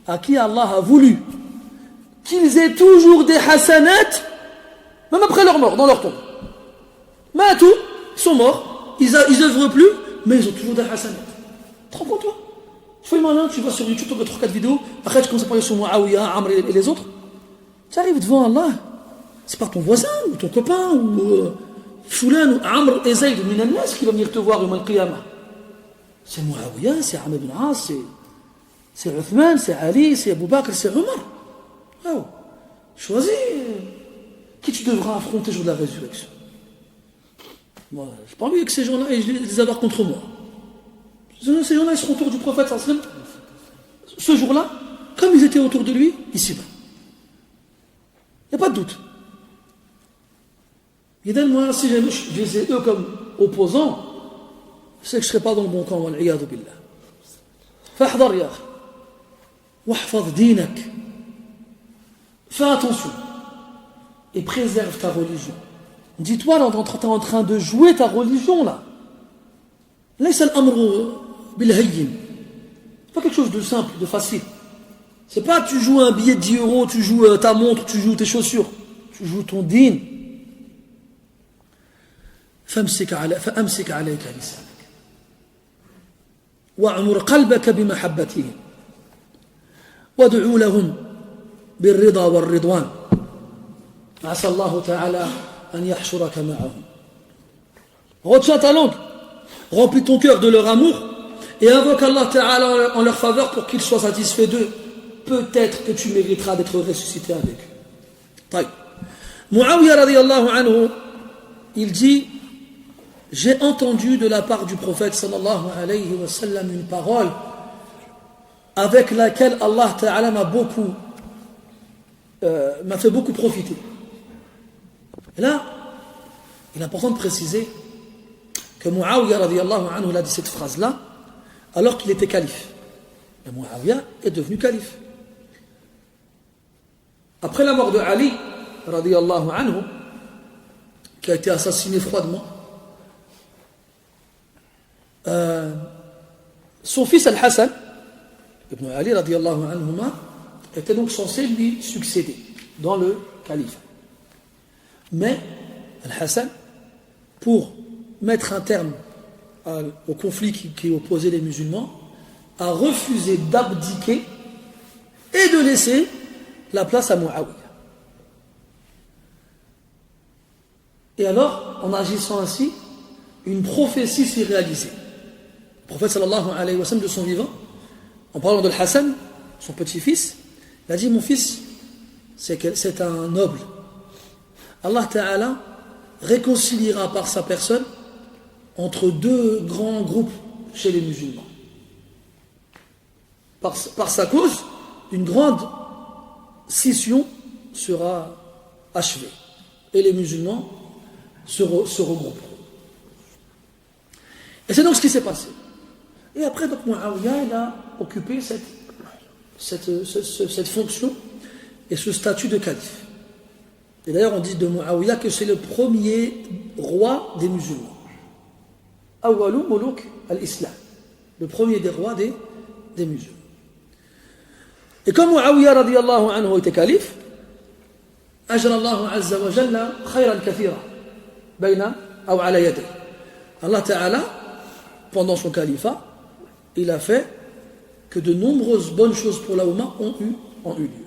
à qui Allah a voulu qu'ils aient toujours des hasanat, même après leur mort, dans leur tombe. Mais tout, ils sont morts, ils œuvrent plus, mais ils ont toujours des hasanat. Tu te rends compte, toi? Tu fais le malin, tu vas sur YouTube, tu regardes 3-4 vidéos, après tu commences à parler sur Muawiyah, Amr et les autres. Tu arrives devant Allah, c'est pas ton voisin, ou ton copain, ou Fulan, ou Amr et Zayd, min al-nas qui va venir te voir au Qiyamah. C'est Muawiyah, c'est Amr ibn al-As, c'est Uthman, c'est Ali, c'est Abu Bakr, c'est Omar. Oh, choisis qui tu devras affronter le jour de la résurrection. Moi, je n'ai pas envie que ces gens-là et je les avoir contre moi. Ces gens-là, ils seront autour du prophète ce jour-là, comme ils étaient autour de lui, ici-bas. Il n'y a pas de doute. Et moi, si je les ai eux comme opposants, c'est que je ne serai pas dans le bon camp. Wal-iyadu billah. Fahdar ya akhi. Wahfad dinak. Fais attention. Et préserve ta religion. Dis-toi, là, tu es en train de jouer ta religion, là. Laysa al-amru bil-hayyin. C'est pas quelque chose de simple, de facile. C'est pas tu joues un billet de 10 euros, tu joues ta montre, tu joues tes chaussures. Tu joues ton din. فأمسك عليك لسانك وأعمر قلبك بمحبتهم وادعو لهم بالرضا والرضوان عسى الله تعالى أن يحشرك معهم. Retiens ta langue, remplis ton cœur de leur amour et invoque Allah Ta'ala en leur faveur pour qu'ils soient satisfaits d'eux. Peut-être que tu mériteras d'être ressuscité avec eux. Muawiyah radiyallahu anhu, il dit, j'ai entendu de la part du prophète sallallahu alayhi wa sallam une parole avec laquelle Allah Ta'ala m'a fait beaucoup profiter. Et là, il est important de préciser que Muawiyah radiyallahu anhu il a dit cette phrase-là alors qu'il était calife. Et Muawiyah est devenu calife. Après la mort de Ali radiyallahu anhu, qui a été assassiné froidement, son fils Al-Hassan, Ibn Ali radiyallahu anhuma, était donc censé lui succéder dans le califat. Mais Al-Hassan, pour mettre un terme au conflit qui opposait les musulmans, a refusé d'abdiquer et de laisser la place à Muawiyah. Et alors, en agissant ainsi, une prophétie s'est réalisée. Le prophète sallallahu alayhi wa sallam de son vivant, en parlant de Hassan, son petit-fils, il a dit, mon fils, c'est un noble. Allah Ta'ala réconciliera par sa personne entre deux grands groupes chez les musulmans. Par sa cause, une grande scission sera achevée. Et les musulmans se regrouperont. Et c'est donc ce qui s'est passé. Et après, donc, Muawiyah, il a occupé cette fonction et ce statut de calife. Et d'ailleurs, on dit de Muawiyah que c'est le premier roi des musulmans. Awalu muluk al-Islam. Le premier des rois des musulmans. Et comme Muawiyah radiyallahu anhu était calife, أجرى الله عز وجل خيرا كثيرا بين أو على يديه. Allah Ta'ala, pendant son califat, il a fait que de nombreuses bonnes choses pour la Oumma ont eu lieu.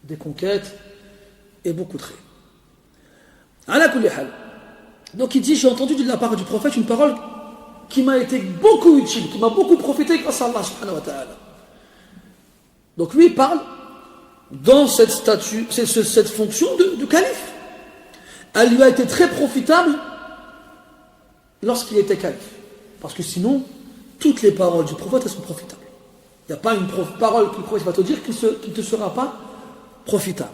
Des conquêtes et beaucoup de khayr. Ala kulli hal. Donc il dit, j'ai entendu de la part du prophète une parole qui m'a été beaucoup utile, qui m'a beaucoup profité grâce à Allah subhanahu wa ta'ala. Donc lui il parle dans cette fonction de calife. Elle lui a été très profitable lorsqu'il était calife. Parce que sinon, toutes les paroles du prophète, elles sont profitables. Il n'y a pas une parole que le prophète va te dire qui ne te sera pas profitable.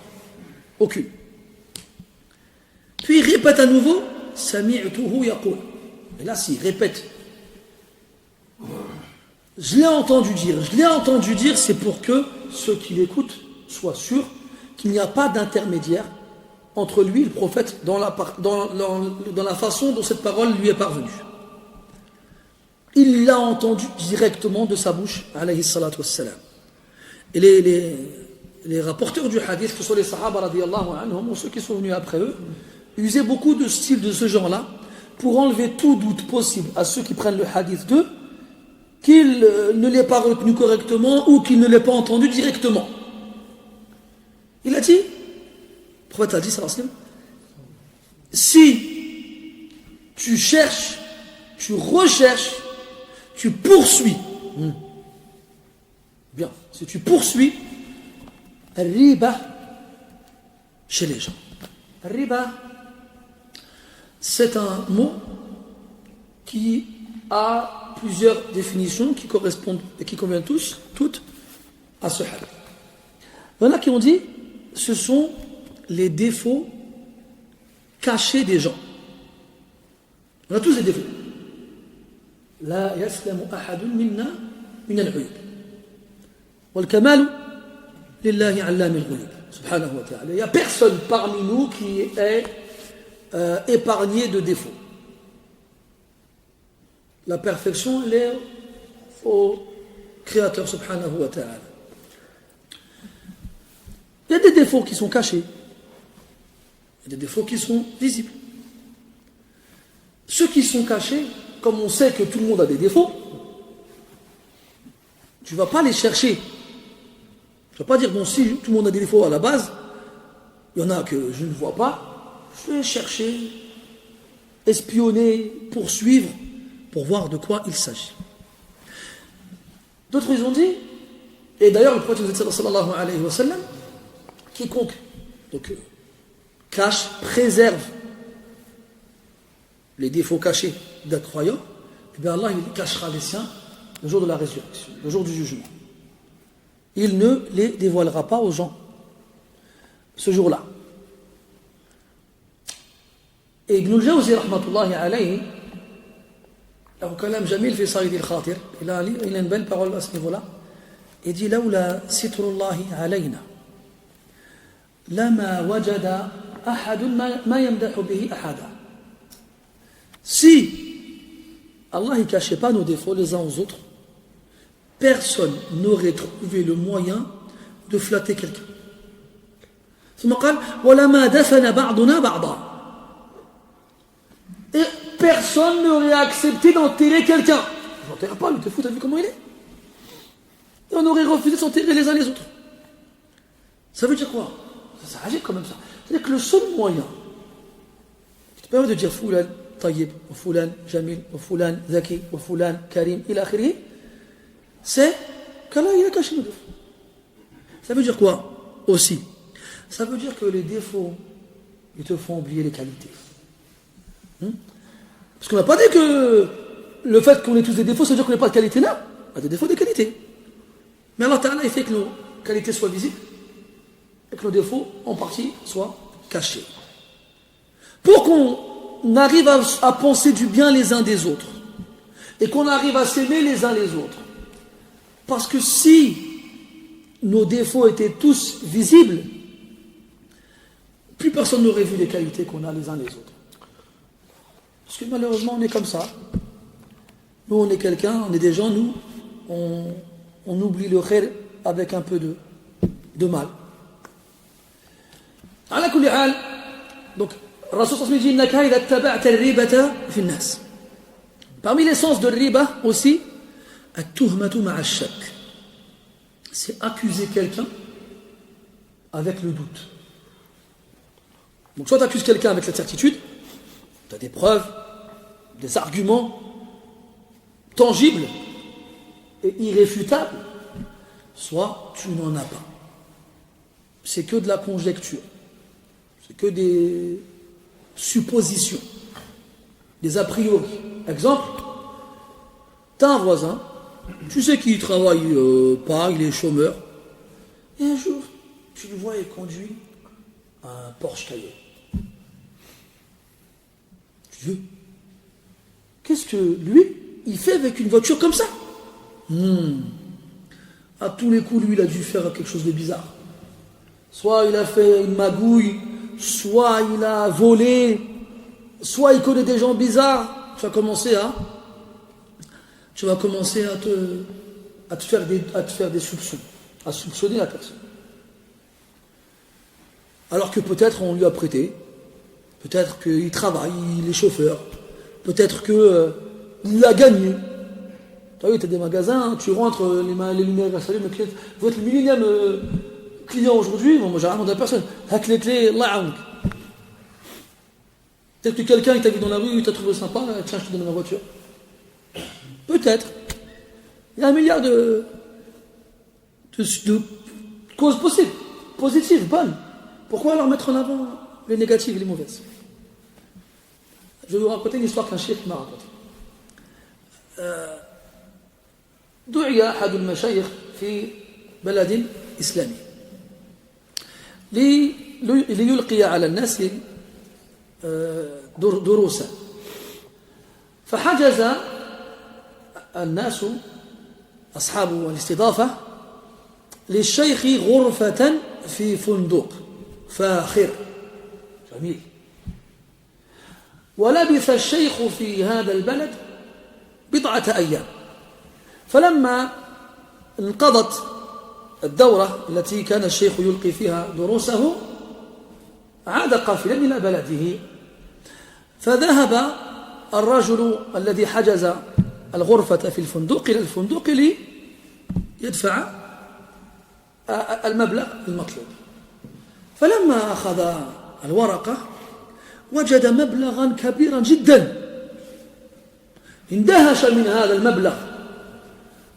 Aucune. Puis il répète à nouveau, Sami'tuhu yaqul. Et là, s'il répète, je l'ai entendu dire, c'est pour que ceux qui l'écoutent soient sûrs qu'il n'y a pas d'intermédiaire entre lui et le prophète dans la façon dont cette parole lui est parvenue. Il l'a entendu directement de sa bouche, alayhi salatu wassalam. Et les rapporteurs du hadith, que ce soit les sahaba radiyallahu anhum ou ceux qui sont venus après eux, usaient beaucoup de styles de ce genre-là pour enlever tout doute possible à ceux qui prennent le hadith d'eux qu'il ne l'ait pas retenu correctement ou qu'il ne l'ait pas entendu directement. Il a dit, le prophète a dit, sallallahu alayhi wa sallam, si tu cherches, tu recherches, tu poursuis, bien, si tu poursuis, riba chez les gens. Riba, c'est un mot qui a plusieurs définitions qui correspondent et qui conviennent toutes à ce hadith. Il y en a qui ont dit ce sont les défauts cachés des gens. On a tous des défauts. La yaslamu ahadun minna min al-uyub. Wal kamalu lillahi allami al-ghuyub. Subhanahu wa ta'ala. Il n'y a personne parmi nous qui est épargné de défauts. La perfection l'est au Créateur subhanahu wa ta'ala. Il y a des défauts qui sont cachés. Il y a des défauts qui sont visibles. Ceux qui sont cachés, comme on sait que tout le monde a des défauts, tu ne vas pas les chercher. Tu ne vas pas dire, bon, si tout le monde a des défauts à la base, il y en a que je ne vois pas, je vais chercher, espionner, poursuivre, pour voir de quoi il s'agit. D'autres, ils ont dit, et d'ailleurs le prophète sallallahu alayhi wa sallam, quiconque donc, cache, préserve les défauts cachés d'un croyant, et bien Allah il cachera les siens le jour de la résurrection, le jour du jugement. Il ne les dévoilera pas aux gens ce jour-là. Et Ibn al-Jawzi rahmatullahi alayhi, له كلام جميل في صيد الخاطر إلى une belle parole à ce niveau-là. Il dit لولا ستر الله علينا لما وجد أحد ما يمدح به أحدا. Si Allah ne cachait pas nos défauts les uns aux autres, personne n'aurait trouvé le moyen de flatter quelqu'un. ثم قال ولما دفن بعضنا بعضا. Et personne n'aurait accepté d'enterrer quelqu'un. Je n'enterre pas, lui, t'es fou, t'as vu comment il est? Et on aurait refusé de s'enterrer les uns les autres. Ça veut dire quoi? Ça agit quand même ça. C'est-à-dire que le seul moyen qui te permet de dire Foulan, Tayyib, ou Foulan, Jamil, ou Foulan, Zaki, ou Foulan, Karim, il akhiri, c'est qu'Allah il a caché nos défauts. Ça veut dire quoi? Aussi. Ça veut dire que les défauts, ils te font oublier les qualités. Parce qu'on n'a pas dit que le fait qu'on ait tous des défauts, ça veut dire qu'on n'ait pas de qualité, non. On a des défauts, des qualités. Mais Allah Ta'ala, il fait que nos qualités soient visibles et que nos défauts, en partie, soient cachés. Pour qu'on arrive à penser du bien les uns des autres et qu'on arrive à s'aimer les uns les autres. Parce que si nos défauts étaient tous visibles, plus personne n'aurait vu les qualités qu'on a les uns les autres. Parce que malheureusement, on est comme ça. Nous, on est quelqu'un, on est des gens, nous, on oublie le khair avec un peu de mal. على كل حال donc الرسول صلى الله عليه وسلم dit إنك إذا اتبعت الريبة في الناس. Parmi les sens de riba aussi, التهمة مع الشك, c'est accuser quelqu'un avec le doute. Donc soit tu accuses quelqu'un avec la certitude, tu as des preuves, des arguments tangibles et irréfutables, soit tu n'en as pas. C'est que de la conjecture, c'est que des suppositions, des a priori. Exemple, tu as un voisin, tu sais qu'il ne travaille pas, il est chômeur, et un jour, tu le vois, il conduit un Porsche Cayenne. Tu veux? Qu'est-ce que lui, il fait avec une voiture comme ça? À tous les coups, lui, il a dû faire quelque chose de bizarre. Soit il a fait une magouille, soit il a volé, soit il connaît des gens bizarres. Tu vas commencer à te faire des soupçons, à soupçonner la personne. Alors que peut-être on lui a prêté, peut-être qu'il travaille, il est chauffeur, peut-être qu'il a gagné. Tu as vu, tu as des magasins, tu rentres, les lumières s'allument, vous êtes le millionième client aujourd'hui, moi j'ai rien demandé à personne. Hack les clés, Allah aounk. Peut-être que quelqu'un t'a vu dans la rue, il t'a trouvé sympa, tiens, je te donne ma voiture. Peut-être. Il y a un milliard de causes possibles, positives, bonnes. Pourquoi alors mettre en avant les négatives et les mauvaises? Je vais vous raconter une histoire qu'un cheikh m'a racontée. دعي أحد المشايخ في بلد إسلامي ليلقي على الناس دروسا, فحجز الناس أصحاب الاستضافة للشيخ غرفة في فندق فاخر جميل. ولبث الشيخ في هذا البلد بضعة أيام, فلما انقضت الدورة التي كان الشيخ يلقي فيها دروسه عاد قافلا إلى بلده, فذهب الرجل الذي حجز الغرفة في الفندق إلى الفندق ليدفع المبلغ المطلوب. فلما أخذ الورقة وجد مبلغا كبيرا جدا, اندهش من هذا المبلغ,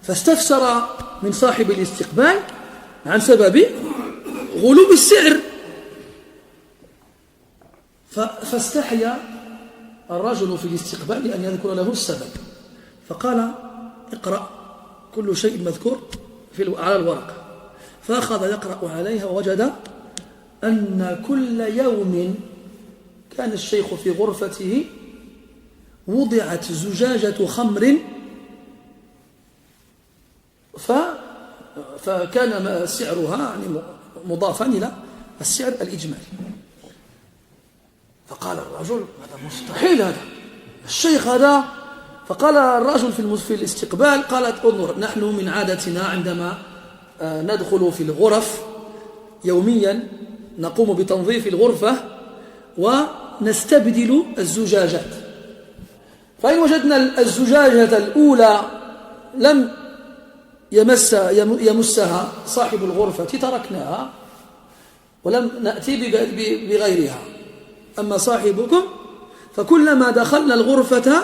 فاستفسر من صاحب الاستقبال عن سبب غلو السعر, فاستحيا الرجل في الاستقبال أن يذكر له السبب, فقال اقرأ كل شيء مذكور على الورقة. فأخذ يقرأ عليها ووجد أن كل يوم كان الشيخ في غرفته وضعت زجاجة خمر, فكان سعرها يعني مضافا إلى السعر الإجمالي. فقال الرجل هذا مستحيل, هذا الشيخ هذا. فقال الرجل في الاستقبال, قالت انظر, نحن من عادتنا عندما ندخل في الغرف يوميا نقوم بتنظيف الغرفة ونستبدل الزجاجات, فإن وجدنا الزجاجة الأولى لم يمسها صاحب الغرفة تركناها ولم نأتي بغيرها. أما صاحبكم فكلما دخلنا الغرفة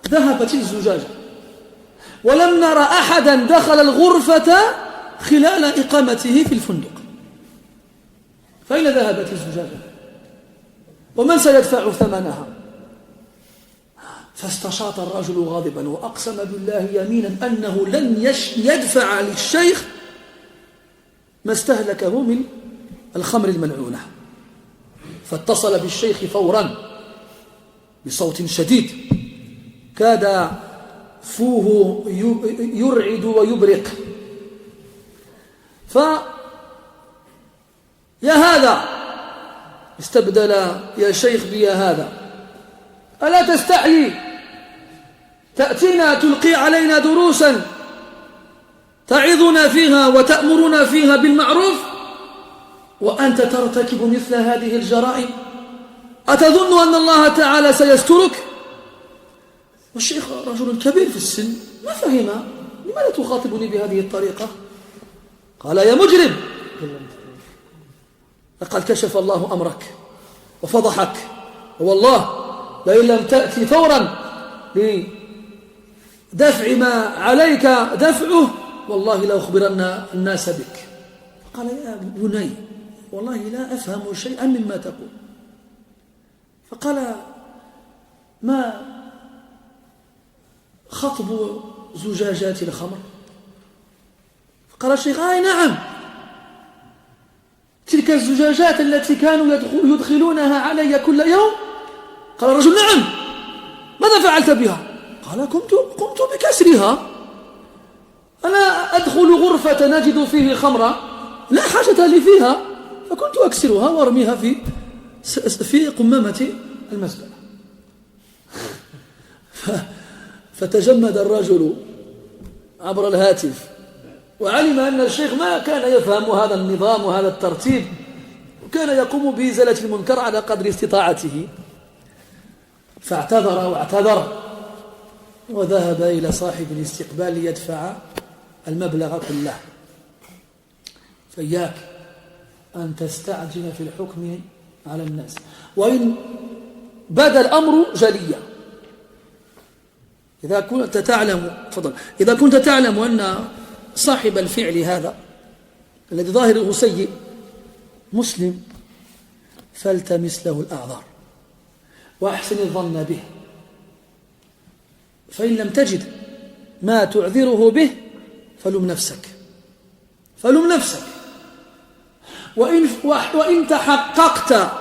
ذهبت الزجاجة, ولم نرى أحدا دخل الغرفة خلال إقامته في الفندق, فأين ذهبت الزجاجة ومن سيدفع ثمنها؟ فاستشاط الرجل غاضبا وأقسم بالله يمينا أنه لن يدفع للشيخ ما استهلكه من الخمر الملعونة. فاتصل بالشيخ فورا بصوت شديد كاد فوه يرعد ويبرق, يا هذا استبدل يا شيخ بيا هذا, ألا تستحيي تأتينا تلقي علينا دروسا تعظنا فيها وتأمرنا فيها بالمعروف, وأنت ترتكب مثل هذه الجرائم أتظن أن الله تعالى سيسترك؟ والشيخ رجل كبير في السن ما فهم، لماذا تخاطبني بهذه الطريقة؟ قال يا مجرم لقد كشف الله أمرك وفضحك، والله لئن لم تأتي فورا لدفع ما عليك دفعه والله لأخبرن الناس بك. فقال يا بني والله لا أفهم شيئا مما تقول. فقال ما خطب زجاجات الخمر؟ فقال الشيخ نعم، تلك الزجاجات التي كانوا يدخلونها علي كل يوم. قال الرجل نعم، ماذا فعلت بها؟ قال قمت بكسرها، أنا أدخل غرفة نجد فيه خمرا لا حاجة لي فيها، فكنت أكسرها وأرميها في قمامة المزبلة. فتجمد الرجل عبر الهاتف وعلم أن الشيخ ما كان يفهم هذا النظام وهذا الترتيب، وكان يقوم بإزالة المنكر على قدر استطاعته، فاعتذر واعتذر وذهب إلى صاحب الاستقبال ليدفع المبلغ كله. فإياك أن تستعجل في الحكم على الناس وإن بدا الأمر جليا. إذا كنت تعلم أن صاحب الفعل هذا الذي ظاهره سيء مسلم فالتمس له الأعذار وأحسن الظن به، فإن لم تجد ما تعذره به فلم نفسك وإن تحققت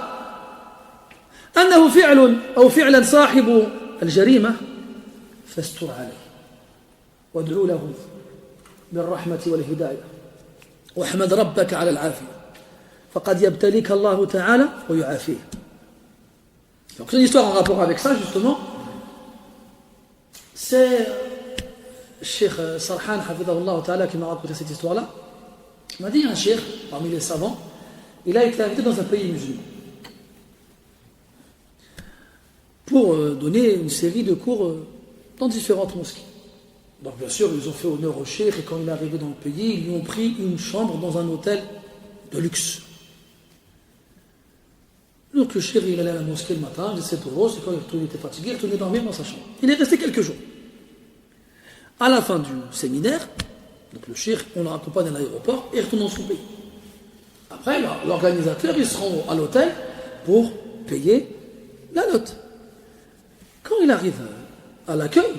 أنه فعل أو فعلا صاحب الجريمة فاستر عليه وادعو له بالرحمة والهداية واحمد ربك على العافية، فقد يبتليك الله تعالى ويعافيه. Donc c'est une histoire en rapport avec ça justement. C'est Cheikh Sarhan Hafidahullah Ta'ala qui m'a raconté cette histoire-là. Il m'a dit un cheikh parmi les savants, il a été invité dans un pays musulman pour donner une série de cours dans différentes mosquées. Donc bien sûr ils ont fait honneur au cheikh et quand il est arrivé dans le pays ils lui ont pris une chambre dans un hôtel de luxe. Donc le cheikh il allait à la mosquée le matin, il laissait pour rose, et quand il était fatigué il retournait dormir dans sa chambre. Il est resté quelques jours. À la fin du séminaire, donc le cheikh on le raccompagne à l'aéroport et il retourne dans son pays. Après l'organisateur il se rend à l'hôtel pour payer la note. Quand il arrive à l'accueil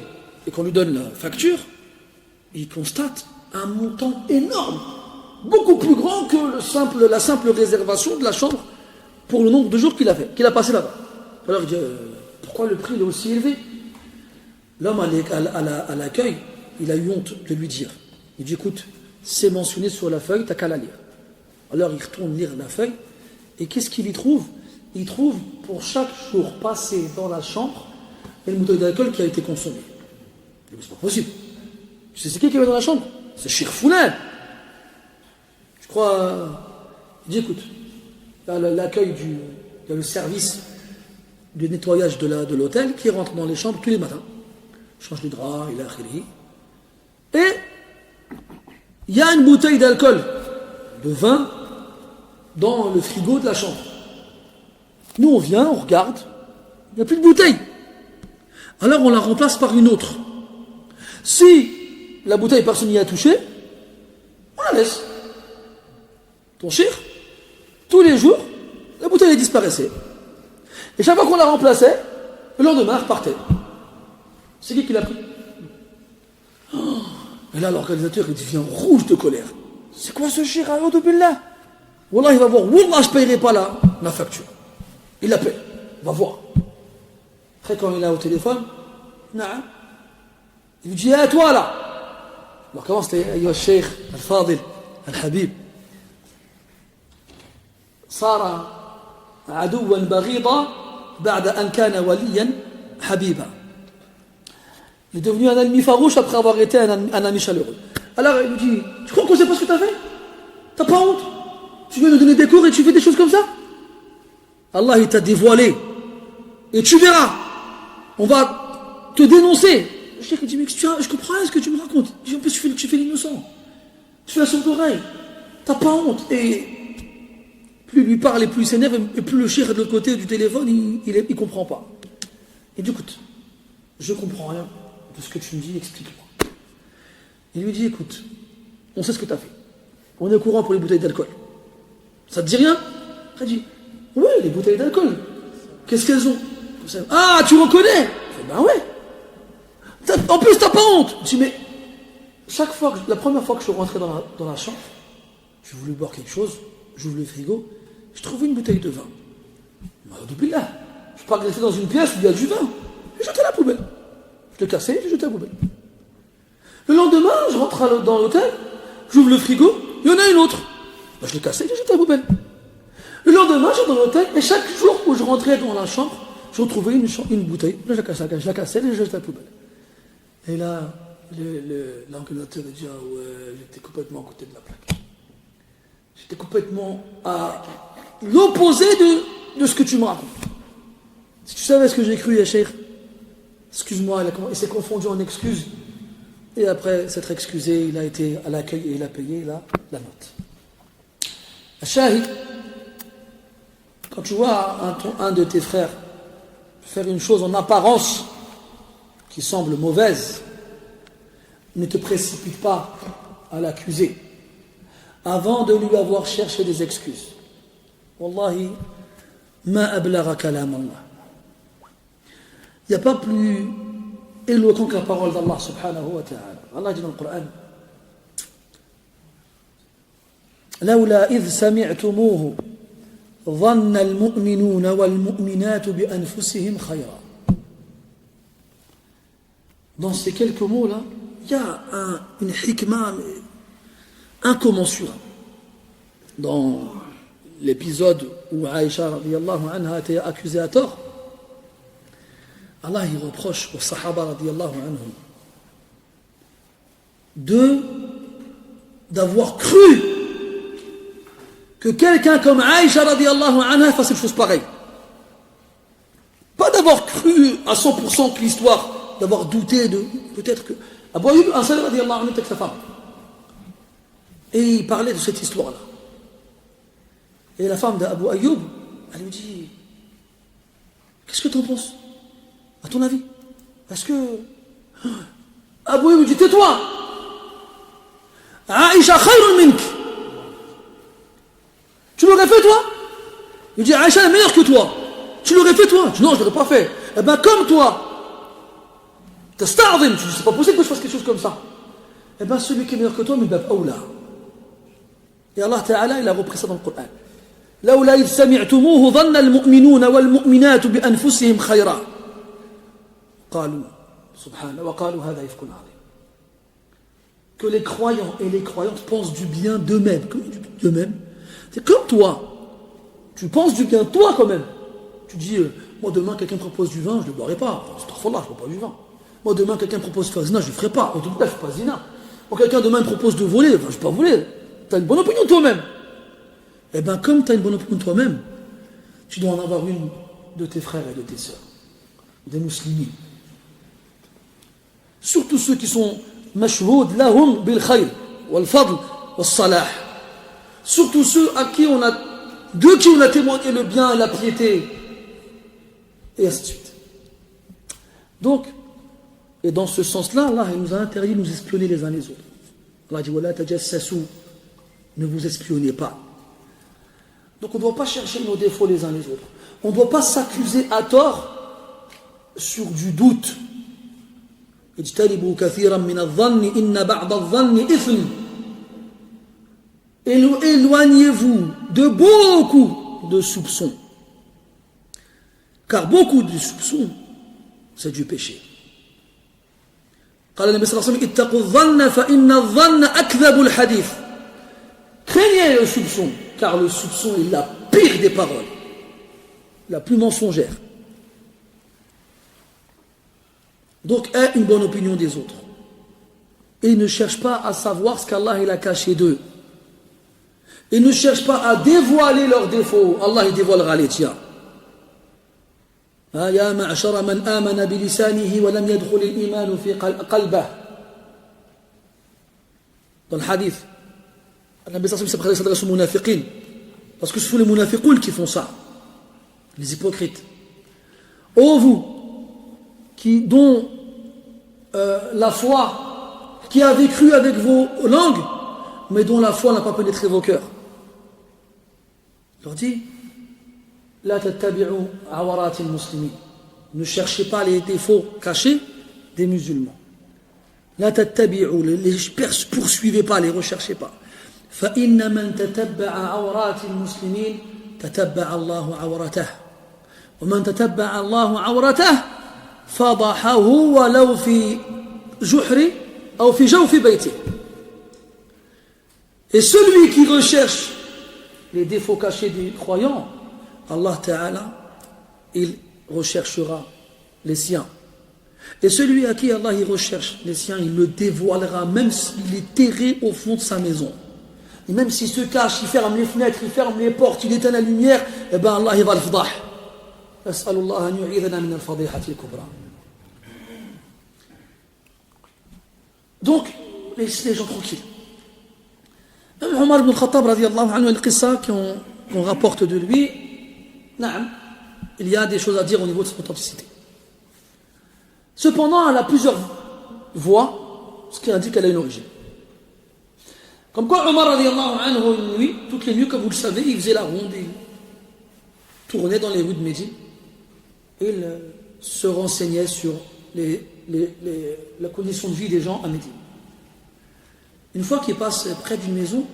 et qu'on lui donne la facture, il constate un montant énorme, beaucoup plus grand que la simple réservation de la chambre pour le nombre de jours qu'il a passé là-bas. Alors il dit pourquoi le prix est aussi élevé? L'homme à l'accueil, il a eu honte de lui dire. Il dit écoute, c'est mentionné sur la feuille, t'as qu'à la lire. Alors il retourne lire la feuille et qu'est-ce qu'il y trouve? Il trouve pour chaque jour passé dans la chambre et le bouteille d'alcool qui a été consommé. Il dit c'est pas possible. Tu sais c'est qui va dans la chambre? C'est Cheikh Foulan. Je crois. Il dit écoute, l'accueil il y a le service de nettoyage de l'hôtel qui rentre dans les chambres tous les matins, change les draps, il a khiri. Et il y a une bouteille d'alcool, de vin, dans le frigo de la chambre. Nous on vient, on regarde, il n'y a plus de bouteille. Alors on la remplace par une autre. Si la bouteille personne n'y a touché, on la laisse. Ton cheikh, tous les jours, la bouteille disparaissait. Et chaque fois qu'on la remplaçait, le lendemain, elle repartait. C'est qui l'a pris? Et là, l'organisateur, il devient rouge de colère. C'est quoi ce cheikh? A'udhu billah. Wallah, il va voir. Wallah, je ne payerai pas la facture. Il la paye. Il va voir. Après, quand il est au téléphone, il lui dit toi là. Alors, comment c'était? Ayo, cheikh, al-fadil, al-habib. صار عدوا بغيضا بعد أن كان وليا حبيبا. Il est devenu un ennemi farouche après avoir été un ami chaleureux. Alors il lui dit tu crois qu'on ne sait pas ce que tu as fait? T'as pas honte? Tu veux nous donner des cours et tu fais des choses comme ça? Allah, il t'a dévoilé. Et tu verras. On va te dénoncer. Le cheikh dit, mais je comprends rien ce que tu me racontes. Il dit, en plus, tu fais l'innocent. Tu fais la sourde oreille. T'as pas honte. Et plus il lui parle et plus il s'énerve, et plus le cheikh de l'autre côté du téléphone, il comprend pas. Il dit, écoute, je comprends rien de ce que tu me dis, explique-moi. Il lui dit, écoute, on sait ce que tu as fait. On est au courant pour les bouteilles d'alcool. Ça te dit rien? Il dit, oui, les bouteilles d'alcool. Qu'est-ce qu'elles ont? Ah, tu reconnais? Ben ouais. En plus, t'as pas honte. Je dis, mais la première fois que je suis rentré dans la chambre, j'ai voulu boire quelque chose, j'ouvre le frigo, je trouve une bouteille de vin. Billah. Je ne peux pas rester dans une pièce où il y a du vin. J'ai jeté à la poubelle. Je l'ai cassé, j'ai jeté à la poubelle. Le lendemain, je rentre dans l'hôtel, j'ouvre le frigo, il y en a une autre. Ben, je l'ai cassé, j'ai jeté à la poubelle. Le lendemain, je rentre dans l'hôtel, et chaque jour où je rentrais dans la chambre, je retrouvais une bouteille. Là, je la cassais, et je jetais à la poubelle. Et là, l'enquêteur a dit, ah ouais, j'étais complètement à côté de la plaque. J'étais complètement à l'opposé de ce que tu me racontes. Si tu savais ce que j'ai cru, Cheikh, excuse-moi, il s'est confondu en excuses. Et après s'être excusé, il a été à l'accueil et il a payé la note. Shahid, quand tu vois un de tes frères faire une chose en apparence qui semble mauvaise, ne te précipite pas à l'accuser avant de lui avoir cherché des excuses. Wallahi, ma ablagha kalam Allah. Il n'y a pas plus éloquent que la parole d'Allah subhanahu wa ta'ala. Allah dit dans le Coran, لولا إذ سمعتموه ظن المؤمنون والمؤمنات بأنفسهم خيرا. Dans ces quelques mots-là, il y a une hikmah incommensurable. Dans l'épisode où Aïcha radiyallahu anha a été accusée à tort, Allah il reproche aux Sahaba radiyallahu anhum d'avoir cru que quelqu'un comme Aïcha radiyallahu anha fasse une chose pareille. Pas d'avoir cru à 100% que l'histoire, d'avoir douté de peut-être que Abu Ayyub Ansari radiyallahu anhu était avec sa femme. Et il parlait de cette histoire-là. Et la femme d'Abu Ayyub, elle lui dit, qu'est-ce que tu en penses? À ton avis? Est-ce que... Abu Ayyub dit, tais-toi! Aïcha khayrun mink. Tu l'aurais fait toi? Il dit, Aïcha est meilleure que toi. Tu l'aurais fait toi? Je dis, non, je ne l'aurais pas fait. Eh bien, comme toi, t'asta'zim, tu dis, c'est pas possible que je fasse quelque chose comme ça. Eh bien, celui qui est meilleur que toi, mais bab awla. Et Allah Ta'ala, il a repris ça dans le Coran. لولا إذ سمعتموه ظن المؤمنون والمؤمنات بأنفسهم خيرا قالوا سبحانه وقالوا هذا إفك عظيم. Que les croyants et les croyantes pensent du bien d'eux-mêmes. D'eux-mêmes. C'est comme toi. Tu penses du bien toi quand même. Tu dis, moi demain quelqu'un me propose du vin, je ne le boirai pas. Astaghfirullah, je ne bois pas du vin. Moi demain quelqu'un me propose de faire zina, je ne le ferai pas. En tout cas, je ne fais pas zina. Moi quelqu'un demain me propose de voler, enfin, je ne vais pas voler. Tu as une bonne opinion de toi-même. Eh bien, comme tu as une bonne opinion de toi-même, tu dois en avoir une de tes frères et de tes sœurs, des musulmans. Surtout ceux qui sont mashhoud lahum bil khayr, wal fadl, wal salah. Surtout ceux à qui on a, de qui on a témoigné le bien et la piété, et ainsi de suite. Donc, et dans ce sens-là, Allah nous a interdit de nous espionner les uns les autres. Allah dit, wala tajassasu, ne vous espionnez pas. Donc on ne doit pas chercher nos défauts les uns les autres. On ne doit pas s'accuser à tort sur du doute. Éloignez-vous de beaucoup de soupçons. Car beaucoup de soupçons, c'est du péché. قال النبي صلى الله عليه وسلم اتقوا الظن فإن الظن أكذب الحديث. Craignez le soupçon, car le soupçon est la pire des paroles, la plus mensongère. Donc, aie une bonne opinion des autres. Et ne cherche pas à savoir ce qu'Allah il a caché d'eux. Ils ne cherchent pas à dévoiler leurs défauts. Allah, il dévoilera les tiens. يا معشر من آمن بلسانه ولم يدخل الإيمان في قلبه. Dans le hadith, Nabi sallallahu alayhi wa sallam s'adresse aux munafiqin, parce que ce sont les munafiqoul qui font ça, les hypocrites. Ô vous, dont la foi, qui avez cru avec vos langues, mais dont la foi n'a pas pénétré vos cœurs. Il leur dit, La tattabi'u awarati al-muslimin. Ne cherchez pas les défauts cachés des musulmans. La tattabi'u, les poursuivez pas, les recherchez pas. Fa inna man tatabba'a awarati al-muslimin tatabba'a Allahu awratah. Wa man tatabba'a Allahu awratah fadahahu walau fi juhri ou fi jawfi bayti. Et celui qui recherche les défauts cachés des croyants, Allah Ta'ala, il recherchera les siens. Et celui à qui Allah il recherche les siens, il le dévoilera, même s'il est terré au fond de sa maison. Et même s'il se cache, il ferme les fenêtres, il ferme les portes, il éteint la lumière, et bien Allah il va le fdah. As'alullah an yu'idana min al-fadihati al-kubra. Donc, laissez les gens tranquilles. Même Omar ibn al-Khattab, radiallahu anhu, le qissa qu'on rapporte de lui, il y a des choses à dire au niveau de son authenticité. Cependant, elle a plusieurs voix, ce qui indique qu'elle a une origine. Comme quoi, Omar, radiallahu anhu, une nuit, toutes les nuits, comme vous le savez, il faisait la ronde, il tournait dans les rues de Médine, et il se renseignait sur la condition de vie des gens à Médine. Une fois qu'il passe près d'une maison,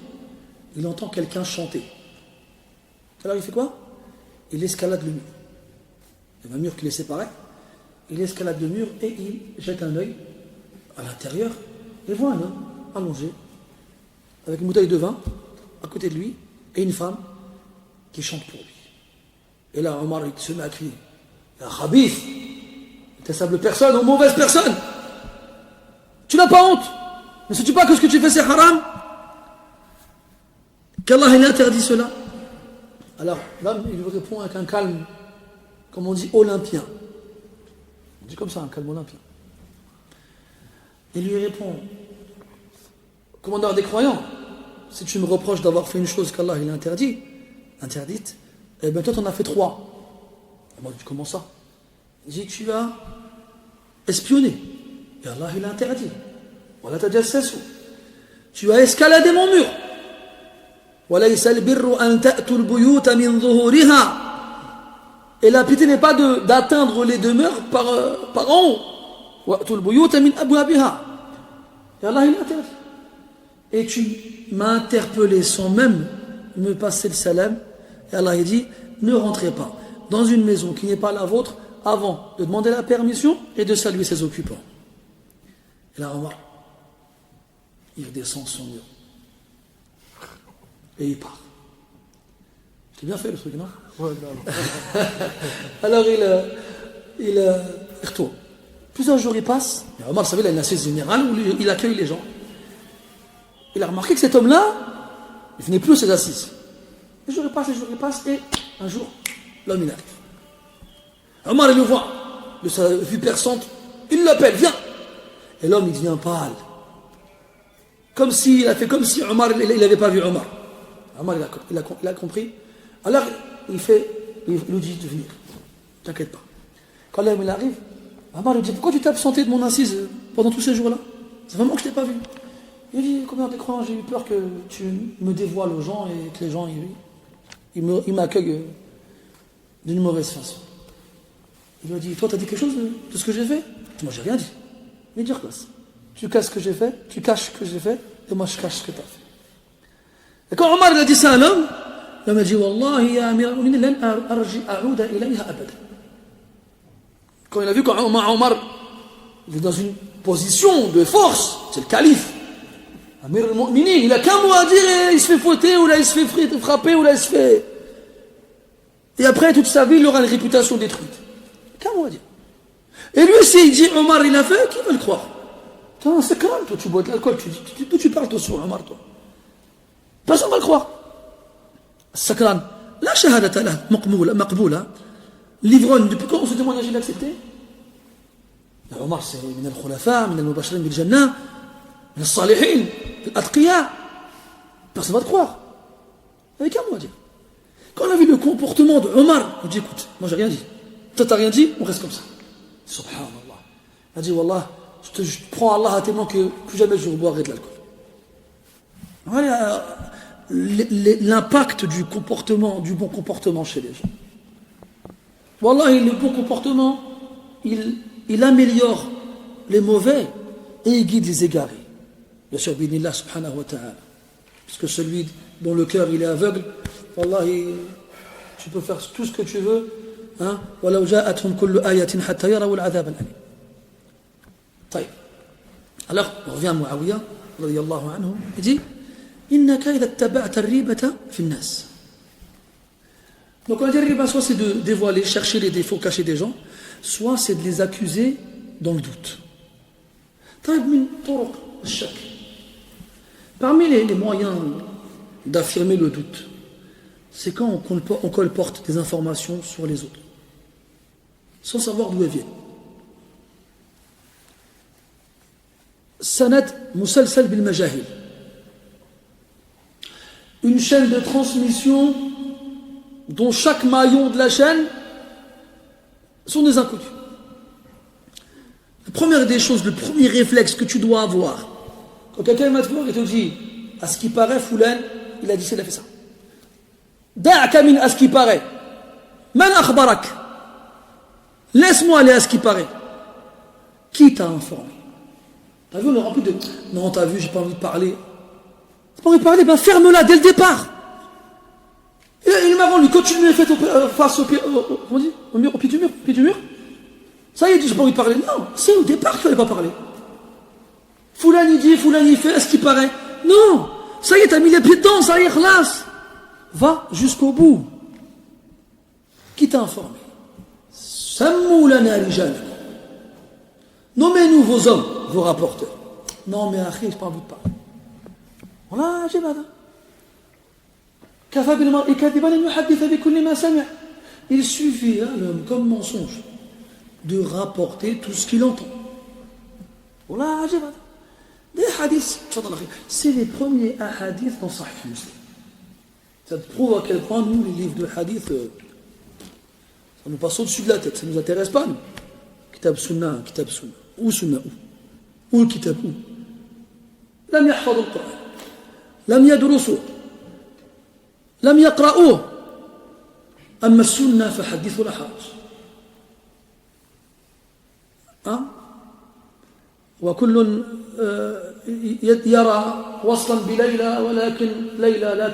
il entend quelqu'un chanter. Alors il fait quoi? Il escalade le mur. Il y a un mur qui les séparait. Il escalade le mur et il jette un œil à l'intérieur et voit un homme allongé avec une bouteille de vin à côté de lui et une femme qui chante pour lui. Et là, Omar il se met à crier, « Ya Khabith, détestable personne, ou mauvaise personne, tu n'as pas honte? Ne sais-tu pas que ce que tu fais c'est haram? Qu'Allah il interdit cela ?» Alors, l'homme, il lui répond avec un calme, comme on dit, olympien. On dit comme ça, un calme olympien. Il lui répond, commandeur des croyants, si tu me reproches d'avoir fait une chose qu'Allah il a interdite, eh bien toi tu en as fait 3. Moi, je dis, comment ça? Il dit, tu as espionné. Et Allah il a interdit. Voilà, t'as dit, tu as escaladé mon mur. Et la piété n'est pas d'atteindre les demeures par en haut. Et Allah il interdit. Et tu m'as interpellé sans même me passer le salam. Et Allah il dit, ne rentrez pas dans une maison qui n'est pas la vôtre avant de demander la permission et de saluer ses occupants. Et là, Omar, il redescend son mur. Et il part. J'ai bien fait le truc, non? Ouais, non. Alors il retourne. Plusieurs jours il passe. Et Omar, vous savez, il a une assise générale où il accueille les gens. Il a remarqué que cet homme-là, il ne venait plus aux ses assises. Les jours il passe, et un jour, l'homme il arrive. Omar il le voit, de sa vue perçante, il l'appelle, viens. Et l'homme il devient pâle. Il a fait comme si Omar il n'avait pas vu Omar. Omar il a compris. Alors il lui dit de venir. T'inquiète pas. Quand l'homme il arrive, Omar lui dit, pourquoi tu t'es absenté de mon assise pendant tous ces jours-là? C'est vraiment que je ne t'ai pas vu. Il dit, combien de croyants, j'ai eu peur que tu me dévoiles aux gens et que les gens ils m'accueillent d'une mauvaise façon. Il lui a dit, toi tu as dit quelque chose de ce que j'ai fait? Moi j'ai rien dit. Mais dire quoi? Tu caches ce que j'ai fait, tu caches ce que j'ai fait, et moi je cache ce que tu as fait. Et quand Omar a dit ça à l'homme a dit, Wallahi ya Amir al-Mu'minin, lan arji a'uda ilayha abada. Quand il a vu qu'Omar il est dans une position de force, c'est le calife. Amir al-Mu'minin, il a qu'un mot à dire et il se fait fouetter, ou là il se fait frapper, ou là il se fait... Et après toute sa vie, il aura une réputation détruite. Qu'un mot à dire. Et lui, s'il dit Omar il a fait, qui va le croire? C'est calme, toi tu bois de l'alcool, d'où tu parles toi sur Omar, toi? Personne ne va le croire. Sakran, la shahadata lah, maqboula. L'ivrogne, depuis quand ce témoignage est accepté? Omar, c'est min al-khulafa, min al-mubashirin bil jannah, min al-salihin, al-atqiya. Personne ne va te croire. Avec un mot à dire. Quand on a vu le comportement de Omar, on dit écoute, moi j'ai rien dit. Toi t'as rien dit, on reste comme ça. Subhanallah. Il a dit wallah, je prends Allah à témoin que plus jamais je ne boirai de l'alcool. Voilà l'impact du comportement, du bon comportement chez les gens. Wallah, le bon comportement, il améliore les mauvais et il guide les égarés. Bien sûr, binillah subhanahu wa ta'ala. Puisque celui dont le cœur il est aveugle, wallah, tu peux faire tout ce que tu veux. وَلَوْ جَاءَتْهُمْ كُلُّ آيَةٍ حَتَّى يَرَوُا الْعَذَابَ الْأَلِيمَ. طيب. Alors, on revient à Muawiyah, radiyallahu anhu, il dit إِنَّكَ إِذَا اتَّبَعْتَ الرِّيبَةَ فِي النَّاسِ. Donc on va dire riba, soit c'est de dévoiler, chercher les défauts cachés des gens, soit c'est de les accuser dans le doute. Parmi les moyens d'affirmer le doute, c'est quand on colporte des informations sur les autres, sans savoir d'où elles viennent. Sanad musalsal bil majahil. Une chaîne de transmission dont chaque maillon de la chaîne sont des inconnus. La première des choses, le premier réflexe que tu dois avoir, quand quelqu'un va te voir et te dit, à ce qui paraît, Foulan, il a dit ça, il a fait ça. Da'aka min à ce qui paraît. Man akhbarak. Laisse-moi aller à ce qui paraît. Qui t'a informé? T'as vu, on est rempli de. Non, t'as vu, j'ai pas envie de parler. T'as pas envie de parler? Ben ferme-la dès le départ. Il est marrant, lui, quand tu lui as fait face au pied, au pied du mur, ça y est, j'ai pas envie de parler. Non, c'est au départ qu'il fallait pas parler. Foulan il dit, Foulan il fait, à ce qui paraît. Non, ça y est, t'as mis les pieds dedans, ça y est, khlas. Va jusqu'au bout. Qui t'a informé? Sammou lana rijal. Nommez-nous vos hommes, vos rapporteurs. Non, mais akhi, j'ai pas envie de parler. Voilà, j'ai pas. Il suffit à l'homme, comme mensonge, de rapporter tout ce qu'il entend. Voilà, j'ai pas. Des hadiths, c'est les premiers hadiths dans Sahih Muslim. Ça te prouve à quel point nous, les livres de hadith, ça nous passe au-dessus de la tête, ça ne nous intéresse pas, nous. Kitab Sunnah. Où Sunnah où le Kitab où Lam yahfad al-Qur'an. Lam yadrusu. لم يقرأوه أما السنة فحدث ولا حرج وكل يرى وصلا بليلى ولكن ليلى لا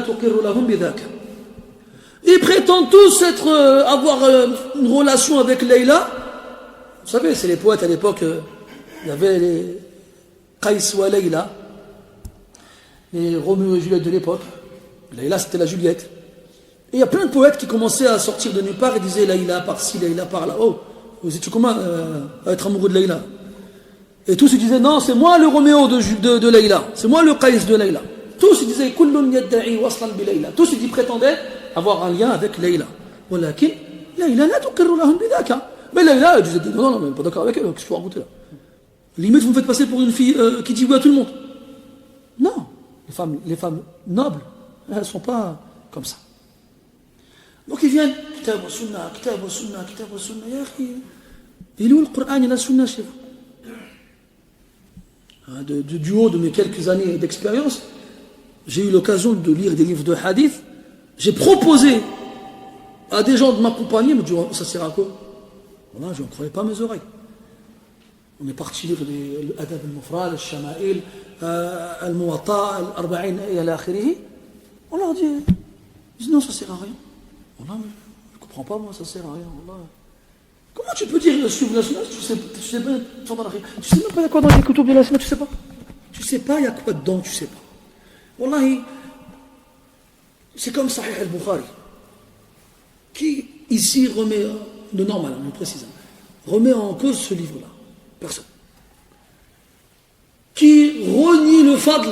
تقر لهم بذاك. Ils prétendent tous avoir une relation avec Leïla. Vous savez, c'est les poètes à l'époque, il y avait les Qais wa Leïla, les Roméo et Juliette de l'époque. Leïla, c'était la Juliette. Et il y a plein de poètes qui commençaient à sortir de nulle part et disaient Leïla par-ci, Leïla par-là. Oh, vous étiez comment à être amoureux de Leïla? Et tous ils disaient non, c'est moi le Roméo de Leïla, c'est moi le Qais de Leïla. Tous ils disaient Kullun yadda'i waslan bi Leïla. Tous ils prétendaient avoir un lien avec Leïla. Walakin Leïla la tuqirru lahum bidhaka. Mais Leïla, elle disait non, mais pas d'accord avec elle, qu'est-ce que je peux raconter là? Limite, vous me faites passer pour une fille qui dit oui à tout le monde. Non, les femmes nobles, elles ne sont pas comme ça. Donc ils viennent, Kitab wa Sunnah, Kitab wa Sunnah, Kitab wa Sunnah, ya akhi. Il est où le Coran et la Sunnah chez vous? Du haut de mes quelques années d'expérience, j'ai eu l'occasion de lire des livres de hadith. J'ai proposé à des gens de m'accompagner, me disent ça sert à quoi? Voilà, je ne croyais pas mes oreilles. On est parti lire l'Adab al-Mufrad, al-Shama'il, al-Muwatta, al-Arba'in et à l'akhirihi. On leur dit, ils disent non, ça sert à rien. Voilà, mais je ne comprends pas, moi, ça sert à rien. Voilà. Comment tu peux dire suivre la sunna, tu sais pas, tu sais même pas il y a quoi dans les kutub de la sunna, tu sais pas. Tu sais pas il y a quoi dedans, tu sais pas. Wallahi, c'est comme Sahih al-Bukhari, qui ici remet, de normal, nous précisons, remet en cause ce livre-là. Personne. Qui renie le fadl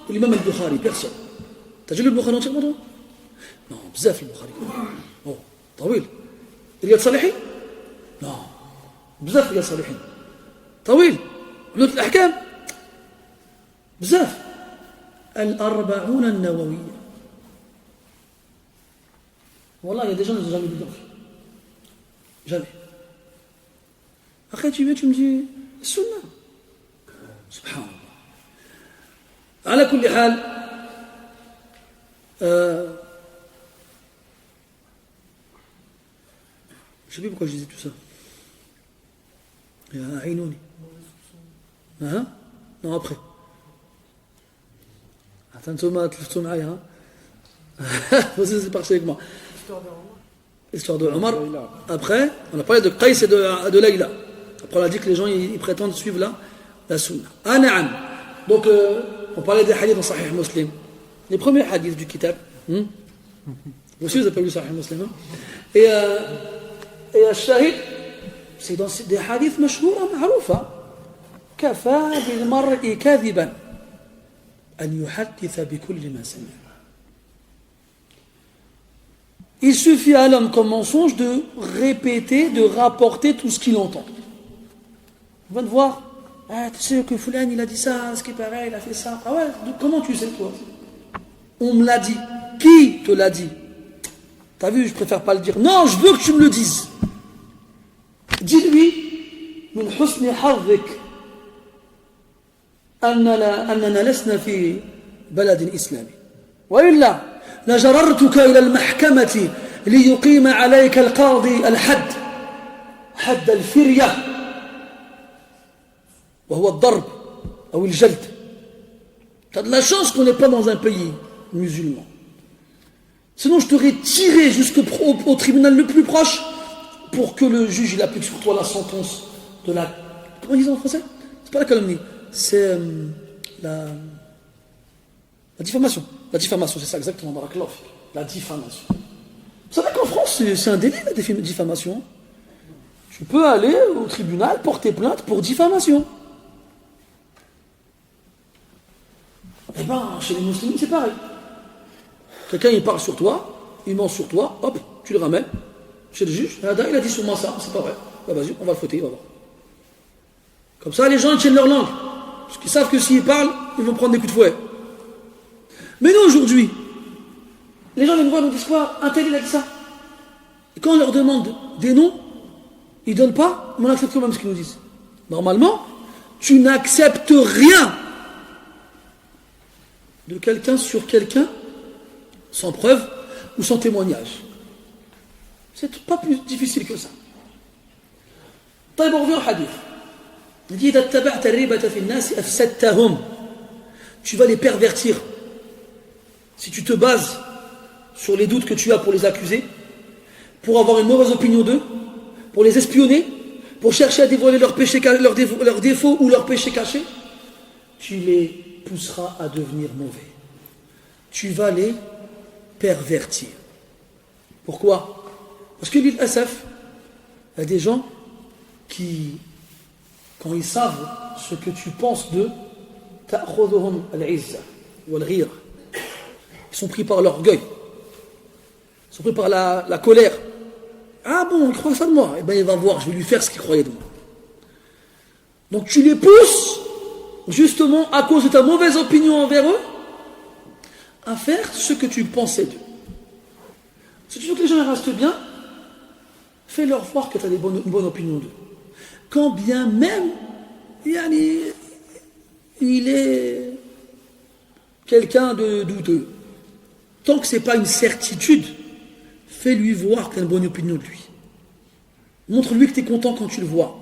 de l'imam al-Bukhari, personne. T'as déjà lu le Bukhari entièrement toi? Non, bzaf le Bukhari. Oh, طويل. رياض صالحين؟ Non. بزاف رياض صالحين. طويل. عمدة الأحكام؟ بزاف. الأربعون النووية. Wallah, il y a des gens qui n'ont jamais lu d'enfant. Jamais. Après, tu viens, tu me dis, Sunna. Subhanallah. على كل حال je sais plus pourquoi je disais tout ça. Aïnouni. Hein? Non, après. Attends, tu m'as hein? C'est parti avec moi. L'histoire de Omar. Après, on a parlé de Qais et de Layla. Après, on a dit que les gens ils prétendent suivre la Sunna. Ah, na'am. Donc, on parlait des hadiths dans Sahih Muslim. Les premiers hadiths du kitab. Vous aussi, vous avez pas lu Sahih Muslim. Hein? Et الشاهد c'est dans des hadiths مشهورة معروفة كفى بالمرء كاذبا أن يحدث بكل ما سمع. Il suffit à l'homme comme mensonge de répéter, de rapporter tout ce qu'il entend. On va te voir, ah, tu sais que Fulan il a dit ça, ce qui est pareil, il a fait ça. Ah ouais, comment tu sais toi? On me l'a dit. Qui te l'a dit? T'as vu, je préfère pas le dire. Non, je veux que tu me le dises. Dis-lui, من حسن حظك أننا لسنا في بلد إسلامي وإلا لجررتك إلى المحكمة ليقيم عليك القاضي الحد حد الفرية وهو الضرب أو الجلد. Tu as de la chance qu'on n'est pas dans un pays musulman. Sinon, je t'aurais tiré jusqu'au tribunal le plus proche pour que le juge il applique sur toi la sentence de la... Comment on dit ça en français? C'est pas la calomnie, c'est la diffamation. La diffamation, c'est ça exactement, la diffamation. Vous savez qu'en France, c'est un délit la diffamation. Tu peux aller au tribunal, porter plainte pour diffamation. Eh bien, chez les musulmans, c'est pareil. Quelqu'un, il parle sur toi, il ment sur toi, hop, tu le ramènes chez le juge. Il a dit sur moi ça, c'est pas vrai. Bah, vas-y, on va le fouetter, on va voir. Comme ça, les gens ils tiennent leur langue. Parce qu'ils savent que s'ils parlent, ils vont prendre des coups de fouet. Mais nous, aujourd'hui, les gens viennent voir, nous disent quoi? Un tel, il a dit ça. Et quand on leur demande des noms, ils ne donnent pas, mais on accepte quand même ce qu'ils nous disent. Normalement, tu n'acceptes rien de quelqu'un sur quelqu'un sans preuve ou sans témoignage. C'est pas plus difficile que ça. طيب on revient au hadith. Il dit tu vas les pervertir. Si tu te bases sur les doutes que tu as pour les accuser, pour avoir une mauvaise opinion d'eux, pour les espionner, pour chercher à dévoiler leurs défauts ou leurs péchés cachés, tu les pousseras à devenir mauvais. Tu vas les pervertir. Pourquoi? Parce que l'île Asaf, il y a des gens qui, quand ils savent ce que tu penses d'eux, ils sont pris par l'orgueil, ils sont pris par la colère. Ah bon, il croit ça de moi? Eh bien, il va voir, je vais lui faire ce qu'il croyait de moi. Donc tu les pousses, justement, à cause de ta mauvaise opinion envers eux, à faire ce que tu pensais d'eux. Si tu veux que les gens restent bien, fais-leur voir que tu as une bonne opinion d'eux. Quand bien même, il est quelqu'un de douteux. Tant que ce n'est pas une certitude, fais-lui voir que tu as une bonne opinion de lui. Montre-lui que tu es content quand tu le vois.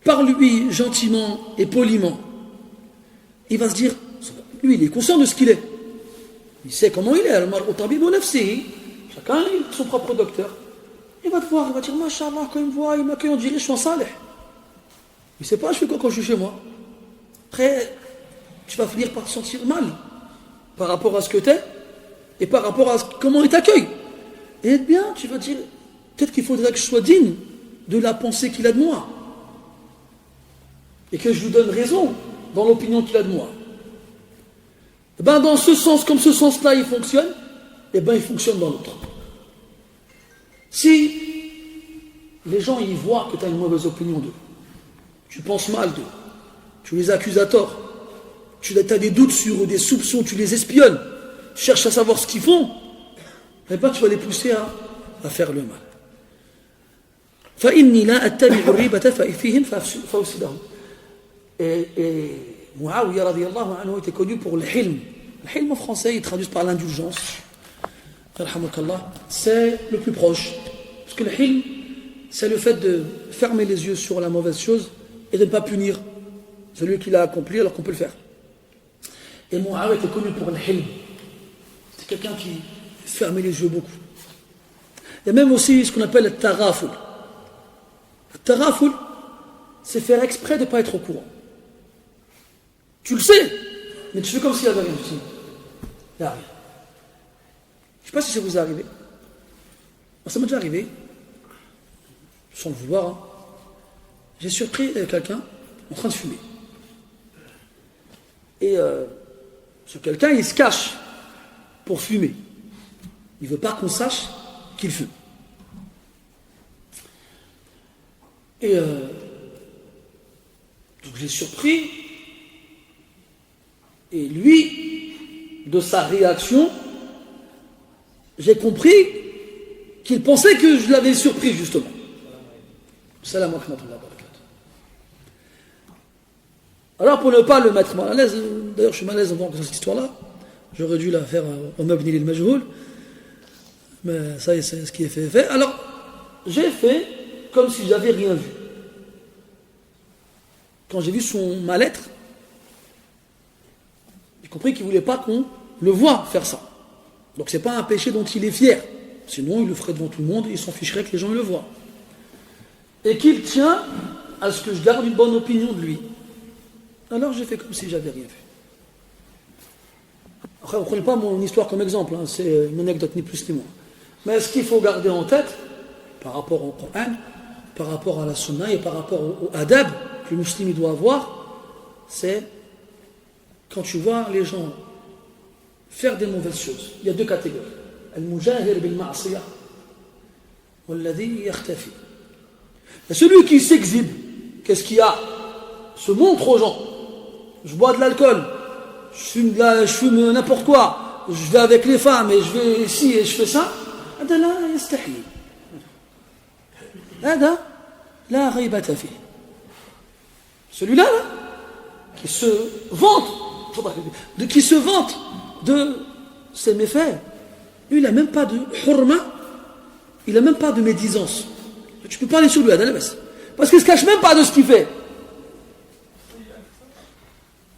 Parle-lui gentiment et poliment. Il va se dire, lui il est conscient de ce qu'il est. Il sait comment il est. Chacun est son propre docteur. Il va te voir, il va dire, Masha'Allah, quand il me voit, il m'accueille, on dirait, je suis en saleh. Il ne sait pas, je fais quoi quand je suis chez moi. Après, tu vas finir par te sentir mal par rapport à ce que tu es et par rapport à comment il t'accueille. Et bien, tu vas dire, peut-être qu'il faudrait que je sois digne de la pensée qu'il a de moi. Et que je lui donne raison dans l'opinion qu'il a de moi. Eh ben dans ce sens, comme ce sens-là il fonctionne, eh ben il fonctionne dans l'autre. Si les gens ils voient que tu as une mauvaise opinion d'eux, tu penses mal d'eux, tu les accuses à tort, tu as des doutes sur eux, des soupçons, tu les espionnes, tu cherches à savoir ce qu'ils font, eh ben tu vas les pousser à faire le mal. فإني لا أتبع الريبة فيهم فأفسدهم. Et Muawiyah radiyallahu anhu était connu pour le hilm. Le hilm en français, il traduit par l'indulgence. C'est le plus proche. Parce que le hilm, c'est le fait de fermer les yeux sur la mauvaise chose et de ne pas punir celui qui l'a accompli alors qu'on peut le faire. Et Muawiyah était connu pour le hilm. C'est quelqu'un qui fermait les yeux beaucoup. Il y a même aussi ce qu'on appelle le taraful. Le taraful, c'est faire exprès de ne pas être au courant. Tu le sais, mais tu fais comme s'il n'y avait rien. Il n'y a rien. Je ne sais pas si ça vous est arrivé. Moi, ça m'est déjà arrivé, sans le vouloir. Hein. J'ai surpris quelqu'un en train de fumer. Et ce quelqu'un, il se cache pour fumer. Il ne veut pas qu'on sache qu'il fume. Et donc j'ai surpris. Et lui, de sa réaction, j'ai compris qu'il pensait que je l'avais surpris justement. Salam wa rahmatullahi wa barakatuh. Alors pour ne pas le mettre mal à l'aise, d'ailleurs je suis mal à l'aise en cette histoire-là, j'aurais dû la faire au mabni lil majhoul, mais ça y est, c'est ce qui est fait. Alors j'ai fait comme si j'avais rien vu. Quand j'ai vu son mal-être, j'ai compris qu'il ne voulait pas qu'on le voie faire ça. Donc ce n'est pas un péché dont il est fier. Sinon il le ferait devant tout le monde et il s'en ficherait que les gens le voient. Et qu'il tient à ce que je garde une bonne opinion de lui. Alors j'ai fait comme si j'avais rien vu. Après, ne prenez pas mon histoire comme exemple, hein, c'est une anecdote ni plus ni moins. Mais ce qu'il faut garder en tête, par rapport au Coran, par rapport à la Sunna et par rapport au adab que le musulman doit avoir, c'est quand tu vois les gens faire des mauvaises choses. Il y a deux catégories. Al-mujahir bil-ma'asiyah wal-ladhi yakhtafi. Et celui qui s'exhibe, qu'est-ce qu'il y a? Se montre aux gens. Je bois de l'alcool, je fume n'importe quoi, je vais avec les femmes et je vais ici et je fais ça. هذا لا يستحي. هذا لا غيبة فيه. Celui-là, là, qui se vante de ses méfaits, lui, il n'a même pas de hurma, il n'a même pas de médisance. Tu peux pas aller sur lui, parce qu'il ne se cache même pas de ce qu'il fait.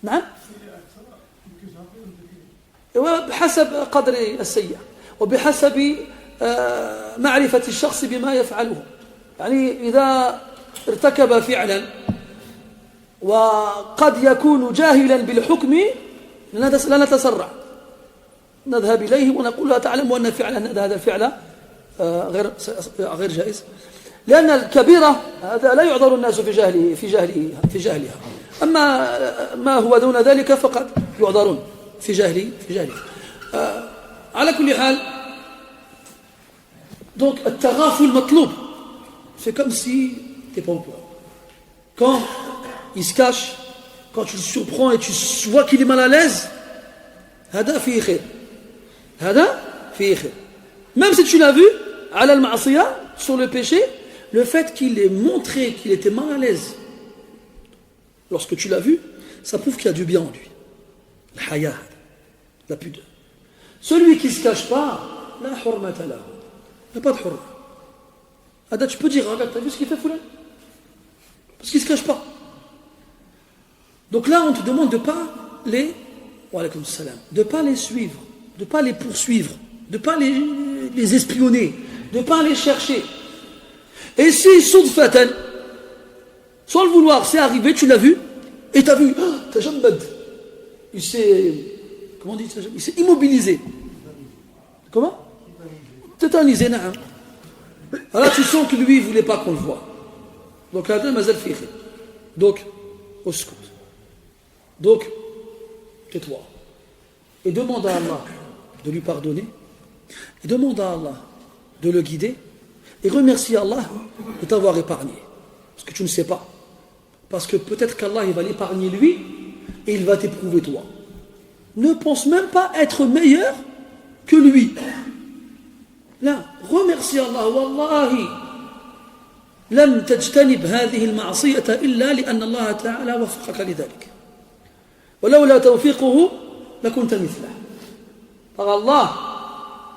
نعم وبحسب قدر السيئة وبحسب معرفة الشخص بما يفعله. يعني إذا ارتكب فعلا وقد يكون جاهلا بالحكم لا نتسرع، نذهب إليه ونقول لا تعلم أن هذا الفعل غير جائز، لأن الكبيرة هذا لا يعذر الناس في جهلها. أما ما هو دون ذلك فقد يعذرون في جهله. على كل حال، donc التغافل مطلوب. C'est comme si tu n'es pas au courant. Quand il se cache, quand tu le surprends et tu vois qu'il est mal à l'aise, هذا فيه خير. هذا فيه خير. Même si tu l'as vu, على المعصية, sur le péché, le fait qu'il ait montré qu'il était mal à l'aise, lorsque tu l'as vu, ça prouve qu'il y a du bien en lui. Le haya, la pudeur. Celui qui ne se cache pas, la hurmata lahu. Il n'y a pas de hurma. Ada, tu peux dire, regarde, t'as vu ce qu'il fait, Foulan? Parce qu'il ne se cache pas. Donc là, on te demande de ne pas de pas les suivre, de ne pas les poursuivre, de ne pas les espionner, de ne pas les chercher. Et si soudfatan, sans le vouloir, c'est arrivé, tu l'as vu, et tu as vu, t'as jamais il s'est, comment on dit, il s'est immobilisé. Comment? Tétanisé, naam. Alors tu sens que lui, il ne voulait pas qu'on le voit. Donc, là, mazal fi khayr. Donc, uskut. Donc, tais-toi. et demande à Allah de lui pardonner, et demande à Allah de le guider, et remercie Allah de t'avoir épargné. Parce que tu ne sais pas. Parce que peut-être qu'Allah il va l'épargner lui, et il va t'éprouver toi. Ne pense même pas être meilleur que lui. Là, remercie Allah. Wallahi, لم تجتنب هذه المعصية إلا لأن الله تعالى وفقك لذلك. ولولا توفيقه لكنت مثله. Par Allah,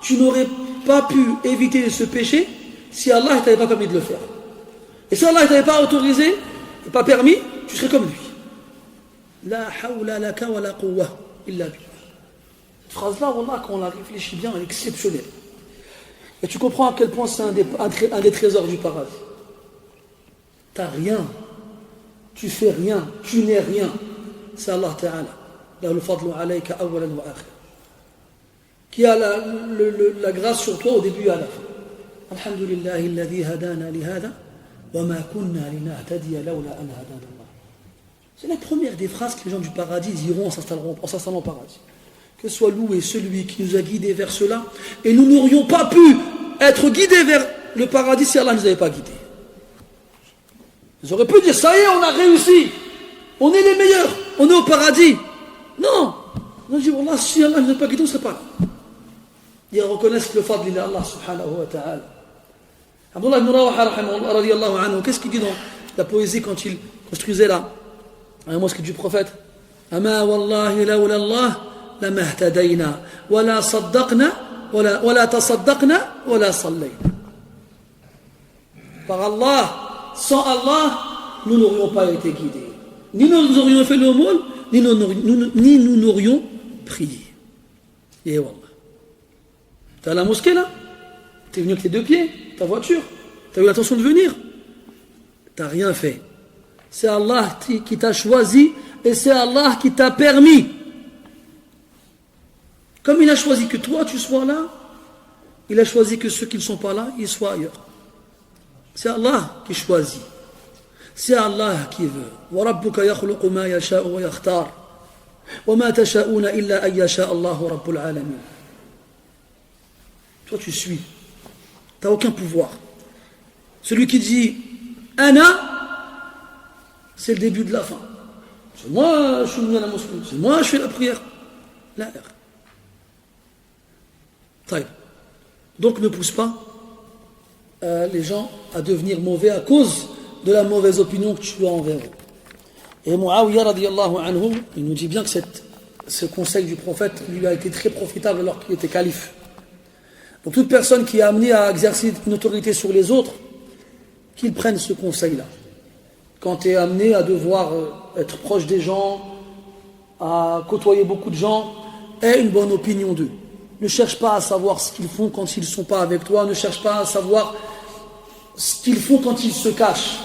tu n'aurais pas pu éviter ce péché si Allah ne t'avait pas permis de le faire. Et si Allah ne t'avait pas autorisé, et pas permis, tu serais comme lui. La hawla laka wa la quwwa illa billah. Cette phrase-là, wallah, quand on la réfléchit bien, elle est exceptionnelle. Et tu comprends à quel point c'est un des trésors du paradis. T'as rien, tu fais rien, tu n'es rien. C'est Allah Ta'ala. Le fadlu alayka awalan wa akhir. Qui a la grâce sur toi au début et à la fin. Alhamdulillahi alladhi hadana li hada wa ma kunna linahtadiya lawla an hadana Allah. C'est la première des phrases que les gens du paradis diront en s'installant au paradis. Que soit loué celui qui nous a guidés vers cela, et nous n'aurions pas pu être guidés vers le paradis si Allah ne nous avait pas guidés. Ils auraient pu dire, ça y est, on a réussi, on est les meilleurs, on est au paradis. Non, on dit, wallah, si Allah ne nous avait pas guidés, on ne serait pas là. Ils reconnaissent le fadl d'Allah subhanahu wa ta'ala. Abdullah ibn Rawaha radiyallahu anhu, qu'est-ce qu'il dit dans la poésie quand il construisait la mosquée du prophète? Ama wallahi lawla Allah lama ihtadayna wala saddaqna wala tasaddaqna wala sallayna. Par Allah, sans Allah, nous n'aurions pas été guidés. Ni nous aurions fait l'aumône, ni nous n'aurions prié. Et wallah. T'es à la mosquée là? T'es venu avec tes deux pieds, ta voiture, t'as eu l'intention de venir? T'as rien fait. C'est Allah qui t'a choisi et c'est Allah qui t'a permis. Comme il a choisi que toi tu sois là, il a choisi que ceux qui ne sont pas là, ils soient ailleurs. C'est Allah qui choisit. C'est Allah qui veut. وَرَبُّكَ يَخْلُقُ مَا يَشَاءُ وَيَخْتَارُ وَمَا تَشَاءُونَ إِلَّا أَن يَشَاءَ اللَّهُ رَبُّ الْعَالَمِينَ. Toi tu suis. Tu n'as aucun pouvoir. Celui qui dit Ana, c'est le début de la fin. C'est moi, je suis venu à la mosquée. C'est moi, je fais la prière. La Donc ne pousse pas les gens à devenir mauvais à cause de la mauvaise opinion que tu as envers eux. Et Muawiyah radiyallahu anhu, il nous dit bien que ce conseil du prophète lui a été très profitable alors qu'il était calife. Donc toute personne qui est amenée à exercer une autorité sur les autres, qu'il prenne ce conseil-là. Quand tu es amené à devoir être proche des gens, à côtoyer beaucoup de gens, aie une bonne opinion d'eux. Ne cherche pas à savoir ce qu'ils font quand ils ne sont pas avec toi. Ne cherche pas à savoir ce qu'ils font quand ils se cachent.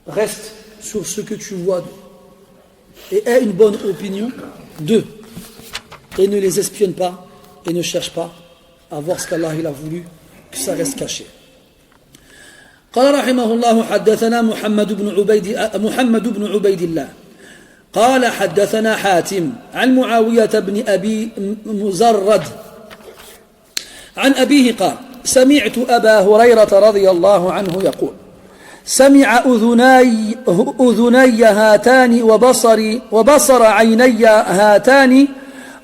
Reste sur ce que tu vois d'eux. Et aie une bonne opinion d'eux. Et ne les espionne pas et ne cherche pas à voir ce qu'Allah il a voulu que ça reste caché. قال رحمه الله حدثنا محمد بن عبيد الله قال حدثنا حاتم عن معاوية بن أبي مزرد عن أبيه قال سمعت أبا هريرة رضي الله عنه يقول سمع أذني هاتان وبصر عيني هاتان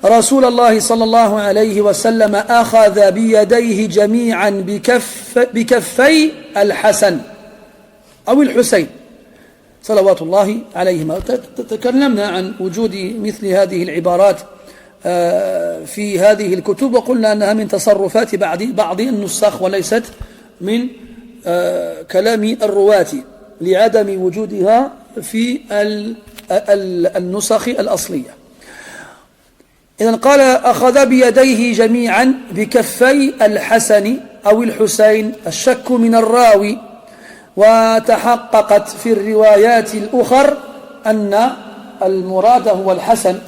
رسول الله صلى الله عليه وسلم أخذ بيديه جميعا بكفي الحسن أو الحسين صلوات الله عليهما. تكلمنا عن وجود مثل هذه العبارات في هذه الكتب وقلنا أنها من تصرفات بعض النساخ وليست من كلام الرواة لعدم وجودها في النسخ الأصلية. إذن قال أخذ بيديه جميعا بكفي الحسن أو الحسين الشك من الراوي وتحققت في الروايات الأخر أن المراد هو الحسن.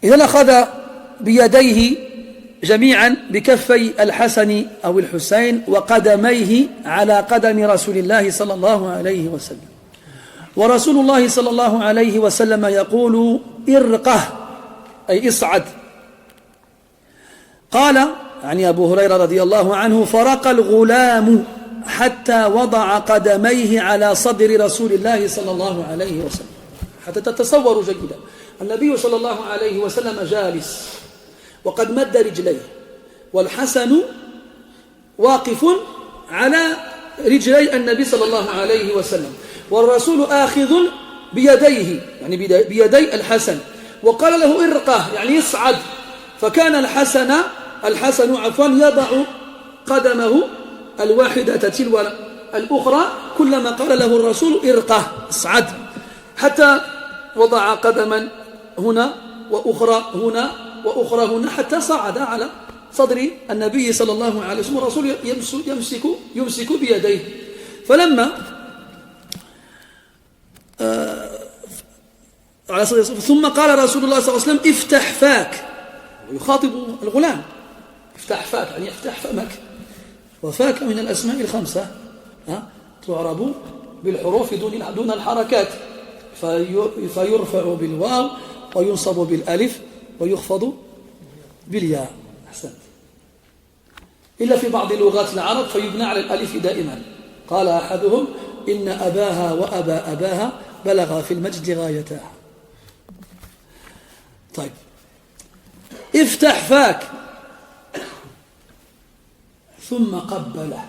إذن أخذ بيديه جميعا بكفي الحسن أو الحسين وقدميه على قدم رسول الله صلى الله عليه وسلم ورسول الله صلى الله عليه وسلم يقول ارقه أي اصعد. قال يعني أبو هريرة رضي الله عنه فرق الغلام حتى وضع قدميه على صدر رسول الله صلى الله عليه وسلم. حتى تتصوروا جيدا، النبي صلى الله عليه وسلم جالس وقد مد رجليه، والحسن واقف على رجلي النبي صلى الله عليه وسلم، والرسول آخذ بيديه يعني بيدي الحسن، وقال له ارقه يعني يصعد. فكان الحسن يضع قدمه الواحدة تلو الأخرى كلما قال له الرسول ارقه اصعد، حتى وضع قدما هنا وأخرى هنا وأخرى هنا حتى صعد على صدر النبي صلى الله عليه وسلم، والرسول يمسك بيديه. فلما ثم قال رسول الله صلى الله عليه وسلم افتح فاك، ويخاطب الغلام افتح فاك يعني افتح فمك. وفاك من الأسماء الخمسة تعرب بالحروف دون الحركات، فيرفع بالواو وينصب بالألف ويخفض بالياء. أحسنت. إلا في بعض لغات العرب فيبنى على الألف دائما. قال أحدهم إن أباها وأبا أباها بلغ في المجد غايتها. طيب، افتح فاك ثم قبله،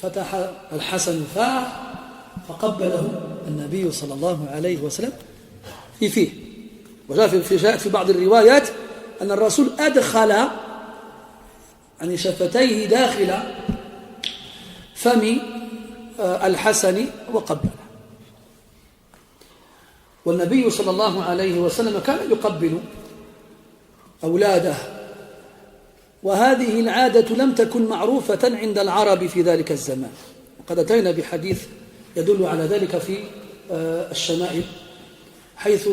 فتح الحسن فاه فقبله النبي صلى الله عليه وسلم في فيه. وجاء في بعض الروايات أن الرسول أدخل يعني شفتيه داخل فم الحسن وقبله. والنبي صلى الله عليه وسلم كان يقبل أولاده، وهذه العادة لم تكن معروفة عند العرب في ذلك الزمان. وقد أتينا بحديث يدل على ذلك في الشمائل، حيث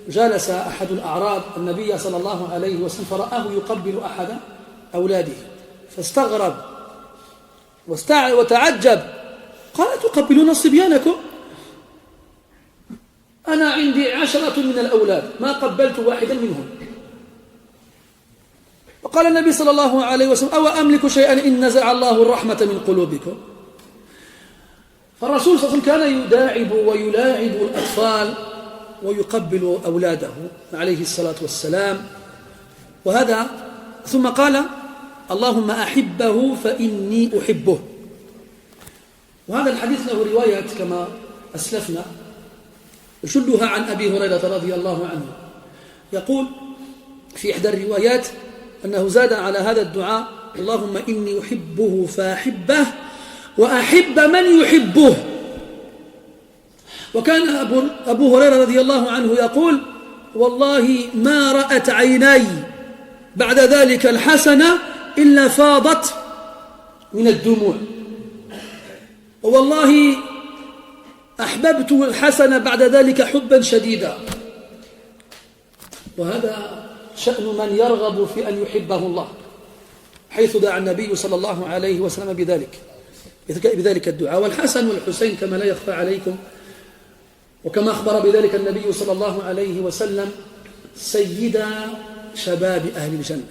جالس أحد الأعراب النبي صلى الله عليه وسلم فرآه يقبل أحد أولاده، فاستغرب وتعجب، قال تقبلون صبيانكم؟ أنا عندي 10 من الأولاد ما قبلت واحدا منهم. وقال النبي صلى الله عليه وسلم أو أملك شيئا إن نزع الله الرحمة من قلوبكم؟ فالرسول صلى الله عليه وسلم كان يداعب ويلاعب الأطفال ويقبل أولاده عليه الصلاة والسلام. وهذا ثم قال اللهم أحبه فإني أحبه. وهذا الحديث له روايات كما أسلفنا، يشدها عن أبي هريرة رضي الله عنه، يقول في إحدى الروايات أنه زاد على هذا الدعاء اللهم إني أحبه فأحبه وأحب من يحبه. وكان أبو هريرة رضي الله عنه يقول والله ما رأت عيناي بعد ذلك الحسنة إلا فاضت من الدموع، والله أحببت الحسنة بعد ذلك حبا شديدا. وهذا شأن من يرغب في أن يحبه الله، حيث دعا النبي صلى الله عليه وسلم بذلك الدعاء. والحسن والحسين كما لا يخفى عليكم، وكما أخبر بذلك النبي صلى الله عليه وسلم، سيدا شباب أهل الجنة.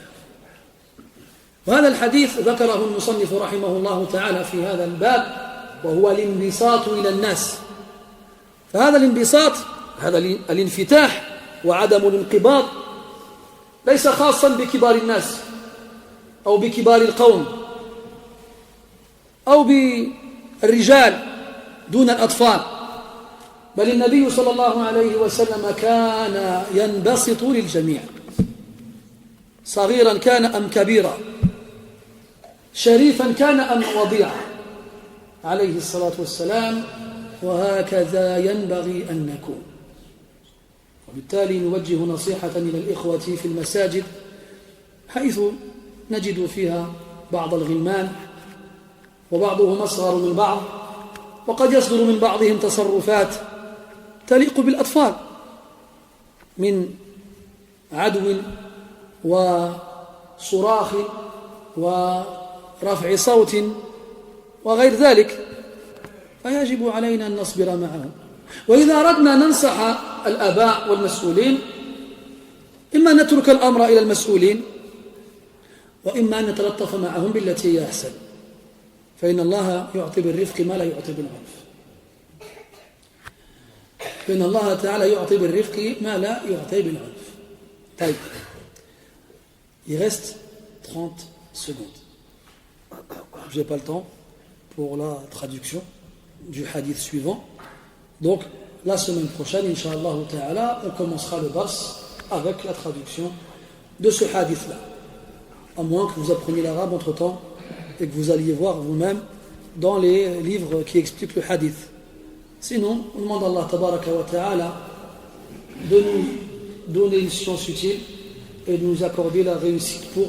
وهذا الحديث ذكره المصنف رحمه الله تعالى في هذا الباب، وهو الانبساط إلى الناس. فهذا الانبساط، هذا الانفتاح وعدم الانقباض ليس خاصا بكبار الناس أو بكبار القوم أو بالرجال دون الأطفال، بل النبي صلى الله عليه وسلم كان ينبسط للجميع، صغيرا كان أم كبيرا، شريفا كان أم وضيعا عليه الصلاة والسلام. وهكذا ينبغي أن نكون. وبالتالي نوجه نصيحة إلى الإخوة في المساجد، حيث نجد فيها بعض الغلمان وبعضهم أصغر من بعض، وقد يصدر من بعضهم تصرفات تليق بالأطفال من عدو وصراخ ورفع صوت وغير ذلك، فيجب علينا أن نصبر معهم. وإذا أردنا ننصح الآباء والمسؤولين إما أن نترك الأمر إلى المسؤولين وإما أن نتلطف معهم بالتي هي أحسن، فإن الله يعطي بالرفق ما لا يعطي بالعنف. فإن الله تعالى يعطي بالرفق ما لا يعطي بالعنف. طيب. Il reste 30 secondes. Je n'ai pas le temps pour la traduction du hadith suivant. Donc, la semaine prochaine, Inch'Allah ta'ala, on commencera le dars avec la traduction de ce hadith-là. À moins que vous appreniez l'arabe entre-temps et que vous alliez voir vous-même dans les livres qui expliquent le hadith. Sinon, on demande à Allah tabaraka wa ta'ala de nous donner une science utile et de nous accorder la réussite pour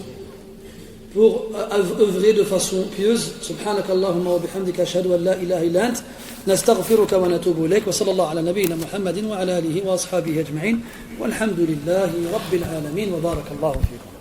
œuvrer de façon pieuse. Subhanakallahumma wa bihamdika ashhadu an la ilaha illa ant nastaghfiruka wa natubu ilayk wa sallallahu ala nabiyyina Muhammadin wa ala alihi wa ashabihi ajma'in walhamdulillahi rabbil alamin wa barakallahu fikum.